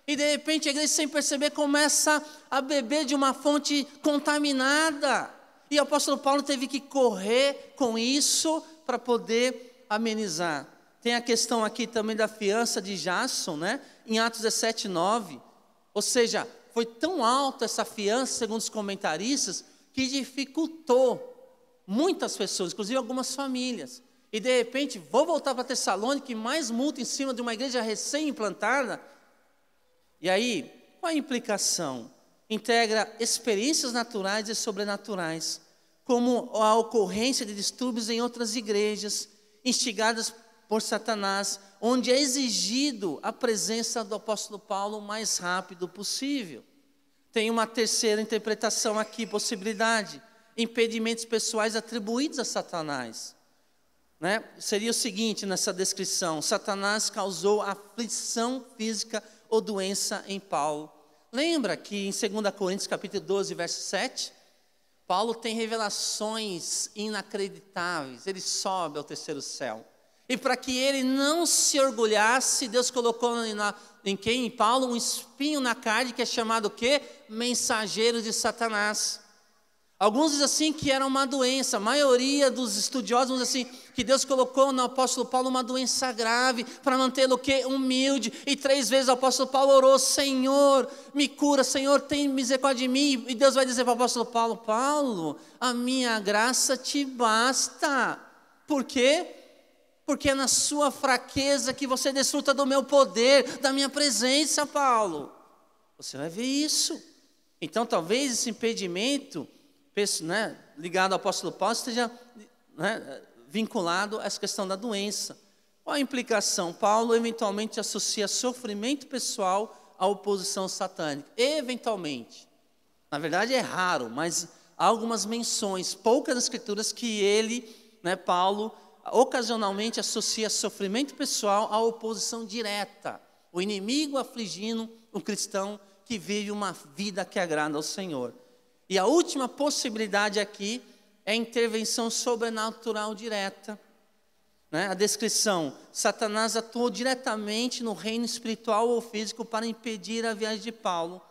E de repente a igreja, sem perceber, começa a beber de uma fonte contaminada. E o apóstolo Paulo teve que correr com isso para poder amenizar. Tem a questão aqui também da fiança de Jasson, em Atos 17:9. Ou seja, foi tão alta essa fiança, segundo os comentaristas, que dificultou muitas pessoas, inclusive algumas famílias. E de repente, vou voltar para Tessalônica, e mais multa em cima de uma igreja recém-implantada. E aí, qual a implicação? Integra experiências naturais e sobrenaturais, como a ocorrência de distúrbios em outras igrejas, instigadas por Satanás, onde é exigido a presença do apóstolo Paulo o mais rápido possível. Tem uma terceira interpretação aqui, possibilidade: impedimentos pessoais atribuídos a Satanás. Seria o seguinte nessa descrição: Satanás causou aflição física ou doença em Paulo. Lembra que em 2 Coríntios capítulo 12, verso 7, Paulo tem revelações inacreditáveis, ele sobe ao terceiro céu. E para que ele não se orgulhasse, Deus colocou em Paulo um espinho na carne, que é chamado o quê? Mensageiro de Satanás. Alguns dizem assim que era uma doença. A maioria dos estudiosos dizem assim, que Deus colocou no apóstolo Paulo uma doença grave, para mantê-lo o quê? Humilde. E 3 vezes o apóstolo Paulo orou: Senhor, me cura, Senhor, tem misericórdia de mim. E Deus vai dizer para o apóstolo Paulo: Paulo, a minha graça te basta. Por quê? Porque é na sua fraqueza que você desfruta do meu poder, da minha presença, Paulo. Você vai ver isso. Então talvez esse impedimento, ligado ao apóstolo Paulo, esteja vinculado a essa questão da doença. Qual a implicação? Paulo eventualmente associa sofrimento pessoal à oposição satânica. Eventualmente. Na verdade é raro, mas há algumas menções, poucas escrituras, que ele, Paulo, ocasionalmente associa sofrimento pessoal à oposição direta. O inimigo afligindo o cristão que vive uma vida que agrada ao Senhor. E a última possibilidade aqui é a intervenção sobrenatural direta. A descrição: Satanás atuou diretamente no reino espiritual ou físico para impedir a viagem de Paulo.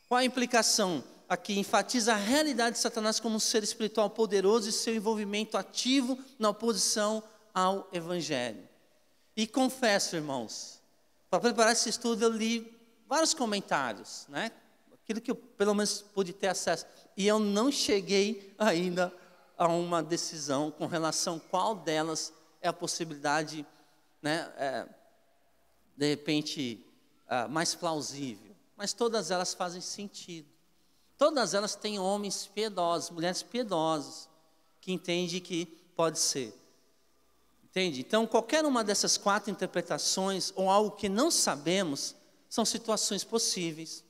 Qual a implicação? Aqui enfatiza a realidade de Satanás como um ser espiritual poderoso e seu envolvimento ativo na oposição ao Evangelho. E confesso, irmãos, para preparar esse estudo eu li vários comentários, aquilo que eu pelo menos pude ter acesso, e eu não cheguei ainda a uma decisão com relação a qual delas é a possibilidade, de repente, mais plausível. Mas todas elas fazem sentido. Todas elas têm homens piedosos, mulheres piedosas, que entendem que pode ser. Entende? Então, qualquer uma dessas 4 interpretações, ou algo que não sabemos, são situações possíveis.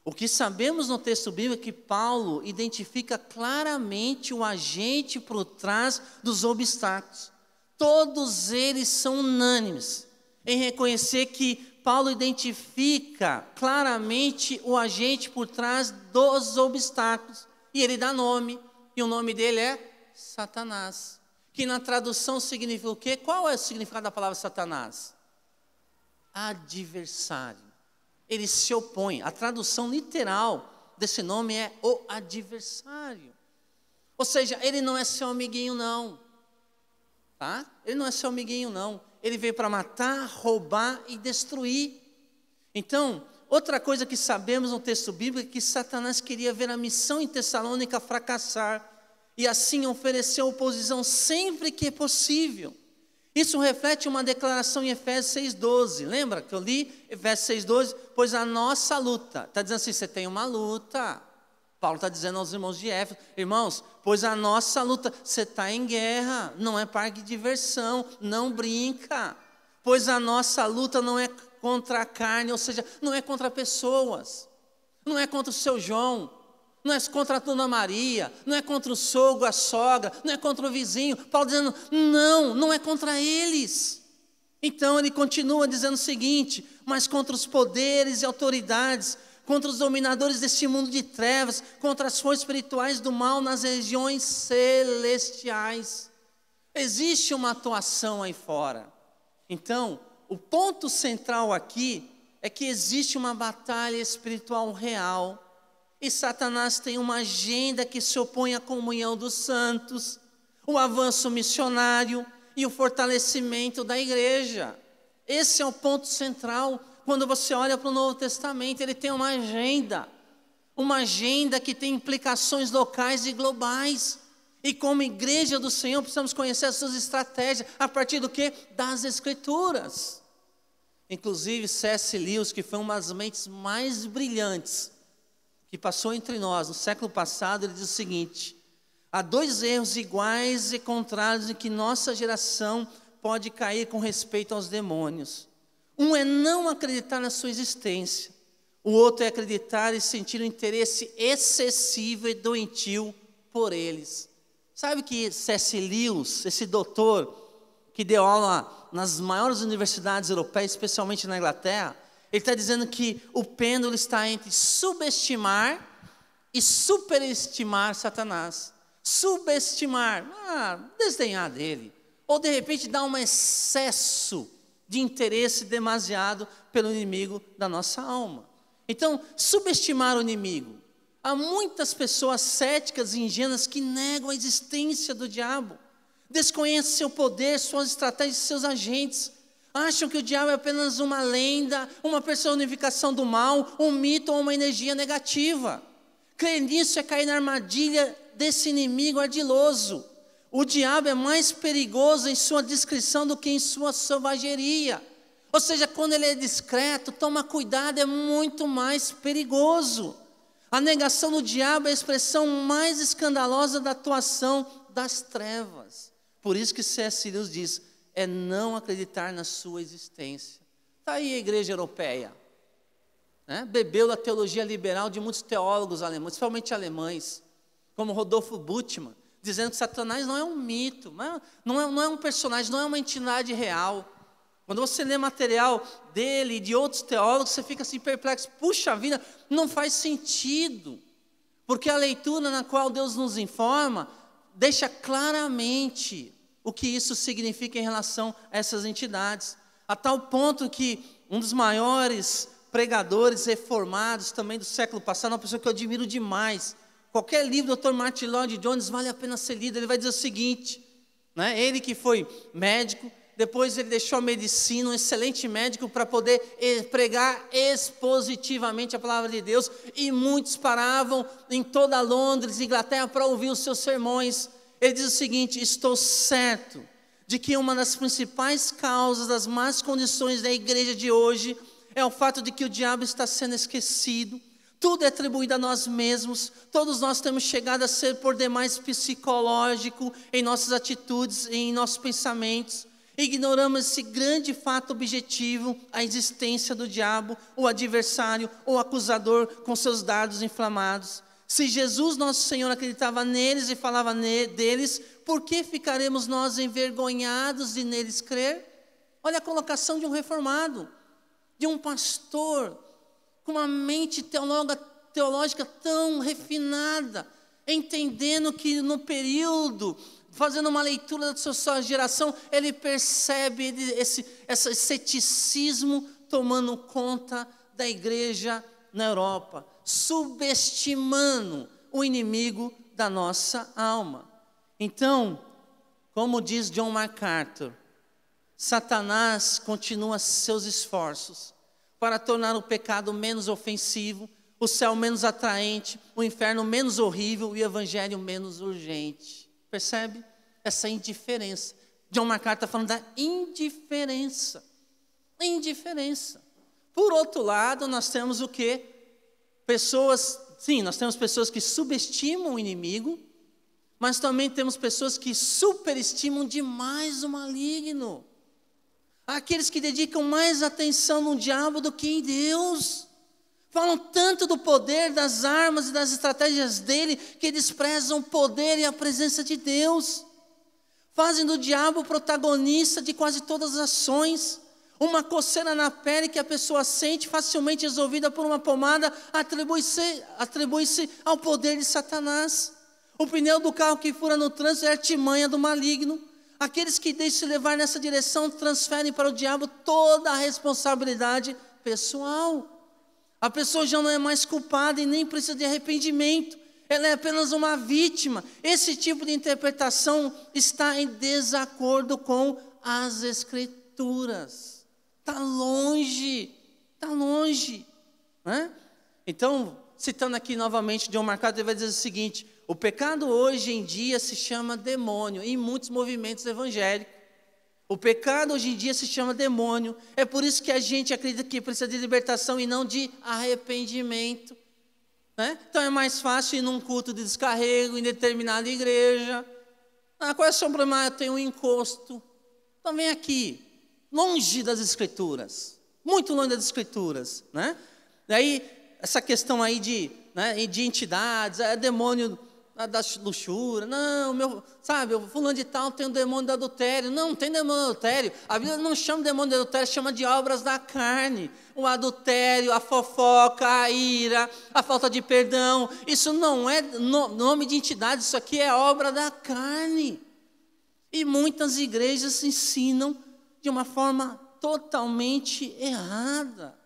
O que sabemos no texto bíblico é que Paulo identifica claramente o agente por trás dos obstáculos. Todos eles são unânimes em reconhecer que Paulo identifica claramente o agente por trás dos obstáculos. E ele dá nome, e o nome dele é Satanás. Que na tradução significa o quê? Qual é o significado da palavra Satanás? Adversário. Ele se opõe. A tradução literal desse nome é o adversário. Ou seja, ele não é seu amiguinho não. Ele não é seu amiguinho não. ele veio para matar, roubar e destruir. Então, outra coisa que sabemos no texto bíblico é que Satanás queria ver a missão em Tessalônica fracassar e assim ofereceu oposição sempre que é possível. Isso reflete uma declaração em Efésios 6,12. Lembra que eu li Efésios 6,12? Pois a nossa luta, está dizendo assim, você tem uma luta. Paulo está dizendo aos irmãos de Éfeso, irmãos, pois a nossa luta, você está em guerra, não é parque de diversão, não brinca. Pois a nossa luta não é contra a carne, ou seja, não é contra pessoas, não é contra o seu João, não é contra a dona Maria, não é contra o sogro, a sogra, não é contra o vizinho. Paulo dizendo, não é contra eles. Então ele continua dizendo o seguinte, mas contra os poderes e autoridades, contra os dominadores deste mundo de trevas, contra as forças espirituais do mal nas regiões celestiais. Existe uma atuação aí fora. Então, o ponto central aqui é que existe uma batalha espiritual real. E Satanás tem uma agenda que se opõe à comunhão dos santos, o avanço missionário e o fortalecimento da igreja. Esse é o ponto central. Quando você olha para o Novo Testamento, ele tem uma agenda que tem implicações locais e globais. E como igreja do Senhor, precisamos conhecer as suas estratégias, a partir do quê? Das Escrituras. Inclusive, C.S. Lewis, que foi uma das mentes mais brilhantes que passou entre nós no século passado, ele diz o seguinte, há dois erros iguais e contrários em que nossa geração pode cair com respeito aos demônios. Um é não acreditar na sua existência. O outro é acreditar e sentir um interesse excessivo e doentio por eles. Sabe que C.S. Lewis, esse doutor que deu aula nas maiores universidades europeias, especialmente na Inglaterra, ele está dizendo que o pêndulo está entre subestimar e superestimar Satanás. Subestimar, desdenhar dele. Ou de repente dar um excesso de interesse demasiado pelo inimigo da nossa alma. Então, subestimar o inimigo. Há muitas pessoas céticas e ingênuas que negam a existência do diabo. Desconhecem seu poder, suas estratégias, seus agentes. Acham que o diabo é apenas uma lenda, uma personificação do mal, um mito ou uma energia negativa. Crer nisso é cair na armadilha desse inimigo ardiloso. O diabo é mais perigoso em sua discrição do que em sua selvageria. Ou seja, quando ele é discreto, toma cuidado, é muito mais perigoso. A negação do diabo é a expressão mais escandalosa da atuação das trevas. Por isso que C.S. Lewis diz, é não acreditar na sua existência. Está aí a igreja europeia, né? Bebeu da teologia liberal de muitos teólogos alemães, principalmente alemães, como Rodolfo Bultmann, dizendo que Satanás não é um mito, não é um personagem, não é uma entidade real. Quando você lê material dele e de outros teólogos, você fica assim perplexo, puxa vida, não faz sentido, porque a leitura na qual Deus nos informa, deixa claramente o que isso significa em relação a essas entidades, a tal ponto que um dos maiores pregadores reformados também do século passado, uma pessoa que eu admiro demais, qualquer livro do Dr. Martin Lloyd Jones vale a pena ser lido, ele vai dizer o seguinte, né? Ele que foi médico, depois ele deixou a medicina, um excelente médico para poder pregar expositivamente a palavra de Deus, e muitos paravam em toda Londres, Inglaterra, para ouvir os seus sermões. Ele diz o seguinte, estou certo de que uma das principais causas das más condições da igreja de hoje é o fato de que o diabo está sendo esquecido, tudo é atribuído a nós mesmos, todos nós temos chegado a ser por demais psicológico em nossas atitudes e em nossos pensamentos. Ignoramos esse grande fato objetivo, a existência do diabo, o adversário, o acusador com seus dardos inflamados. Se Jesus, nosso Senhor, acreditava neles e falava deles, por que ficaremos nós envergonhados de neles crer? Olha a colocação de um reformado, de um pastor, com uma mente teológica tão refinada, entendendo que no período, fazendo uma leitura da sua geração, ele percebe esse ceticismo tomando conta da igreja na Europa, subestimando o inimigo da nossa alma. Então, como diz John MacArthur, Satanás continua seus esforços para tornar o pecado menos ofensivo, o céu menos atraente, o inferno menos horrível e o evangelho menos urgente. Percebe? Essa indiferença. John MacArthur está falando da indiferença. Indiferença. Por outro lado, nós temos o quê? Nós temos pessoas que subestimam o inimigo, mas também temos pessoas que superestimam demais o maligno. Aqueles que dedicam mais atenção no diabo do que em Deus. Falam tanto do poder, das armas e das estratégias dele, que desprezam o poder e a presença de Deus. Fazem do diabo o protagonista de quase todas as ações. Uma coceira na pele que a pessoa sente, facilmente resolvida por uma pomada, atribui-se ao poder de Satanás. O pneu do carro que fura no trânsito é a artimanha do maligno. Aqueles que deixam se levar nessa direção transferem para o diabo toda a responsabilidade pessoal. A pessoa já não é mais culpada e nem precisa de arrependimento. Ela é apenas uma vítima. Esse tipo de interpretação está em desacordo com as Escrituras. Está longe. Né? Então, citando aqui novamente John MacArthur, ele vai dizer o seguinte: o pecado hoje em dia se chama demônio, em muitos movimentos evangélicos. O pecado hoje em dia se chama demônio. É por isso que a gente acredita que precisa de libertação e não de arrependimento. Né? Então é mais fácil ir num culto de descarrego em determinada igreja. Qual é o seu problema? Eu tenho um encosto. Então vem aqui, longe das Escrituras. Muito longe das Escrituras. Né? Daí, essa questão aí de entidades, é demônio da luxúria, não, o fulano de tal tem o demônio do adultério. Não tem demônio do adultério. A Bíblia não chama de demônio do adultério, chama de obras da carne. O adultério, a fofoca, a ira, a falta de perdão. Isso não é nome de entidade, isso aqui é obra da carne. E muitas igrejas ensinam de uma forma totalmente errada.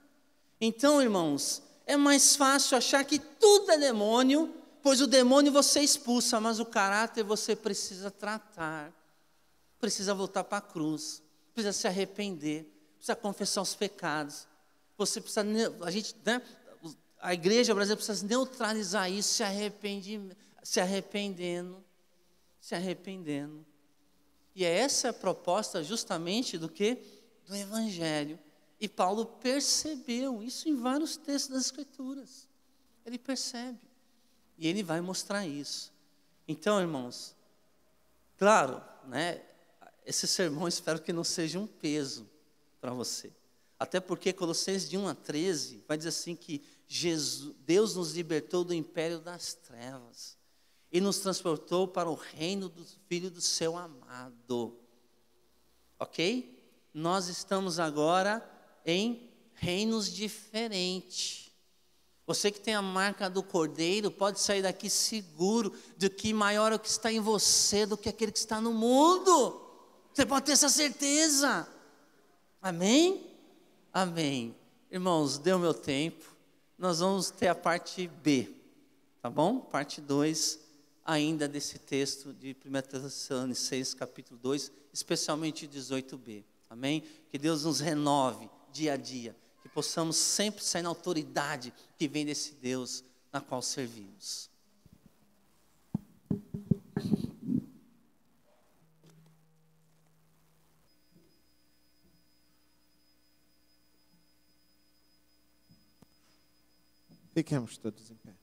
Então, irmãos, é mais fácil achar que tudo é demônio, pois o demônio você expulsa, mas o caráter você precisa tratar. Precisa voltar para a cruz, precisa se arrepender, precisa confessar os pecados. Você precisa, a igreja brasileira precisa neutralizar isso, se arrependendo. E essa é a proposta justamente do quê? Do Evangelho. E Paulo percebeu isso em vários textos das Escrituras. Ele percebe. E ele vai mostrar isso. Então, irmãos, claro, né, esse sermão espero que não seja um peso para você. Até porque Colossenses de 1 a 13 vai dizer assim que Deus nos libertou do império das trevas e nos transportou para o reino do Filho do seu amado. Ok? Nós estamos agora em reinos diferentes. Você que tem a marca do Cordeiro pode sair daqui seguro de que maior é o que está em você do que aquele que está no mundo. Você pode ter essa certeza. Amém? Amém. Irmãos, deu meu tempo. Nós vamos ter a parte B, tá bom? Parte 2 ainda desse texto de 1 Tessalonicenses capítulo 2, especialmente 18b. Amém? Que Deus nos renove dia a dia. Que possamos sempre sair na autoridade que vem desse Deus na qual servimos. Fiquemos todos em pé.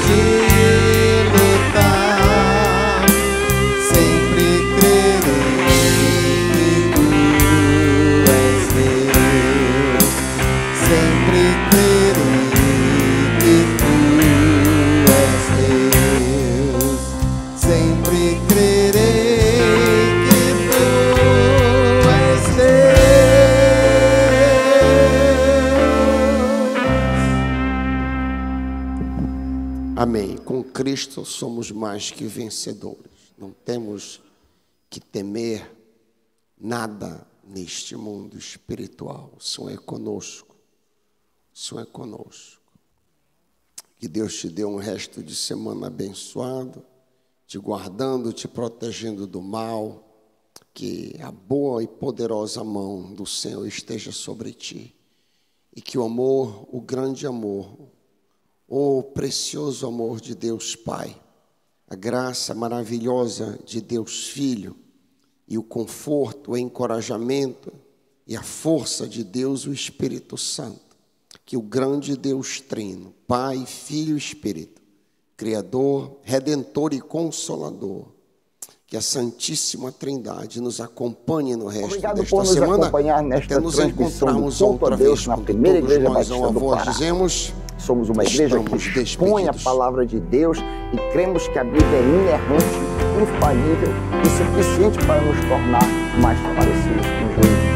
de lutar, sempre crerei que tu és Deus, sempre crerei que tu és Deus, sempre crerei que tu és Deus. Amém. Com Cristo somos mais que vencedores. Não temos que temer nada neste mundo espiritual. O Senhor é conosco. O Senhor é conosco. Que Deus te dê um resto de semana abençoado, te guardando, te protegendo do mal. Que a boa e poderosa mão do Senhor esteja sobre ti. E que o amor, o grande amor, o precioso amor de Deus Pai, a graça maravilhosa de Deus Filho, e o conforto, o encorajamento e a força de Deus, o Espírito Santo, que o grande Deus Trino, Pai, Filho e Espírito, Criador, Redentor e Consolador, que a Santíssima Trindade nos acompanhe no resto desta semana, até nos encontrarmos outra vez, na primeira igreja batista do Pará. Dizemos, somos uma igreja que expõe a palavra de Deus e cremos que a Bíblia é inerrante, infalível e suficiente para nos tornar mais parecidos com Jesus.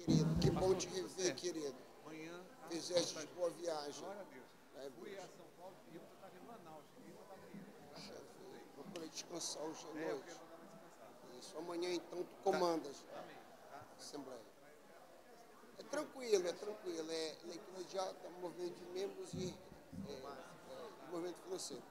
Querido, que bom te rever, querido. Fizeste boa viagem. Procura descansar hoje à noite. Isso, amanhã então tu comandas a Assembleia. É tranquilo, é tranquilo. É leitura de ata, movimento de membros e movimento financeiro.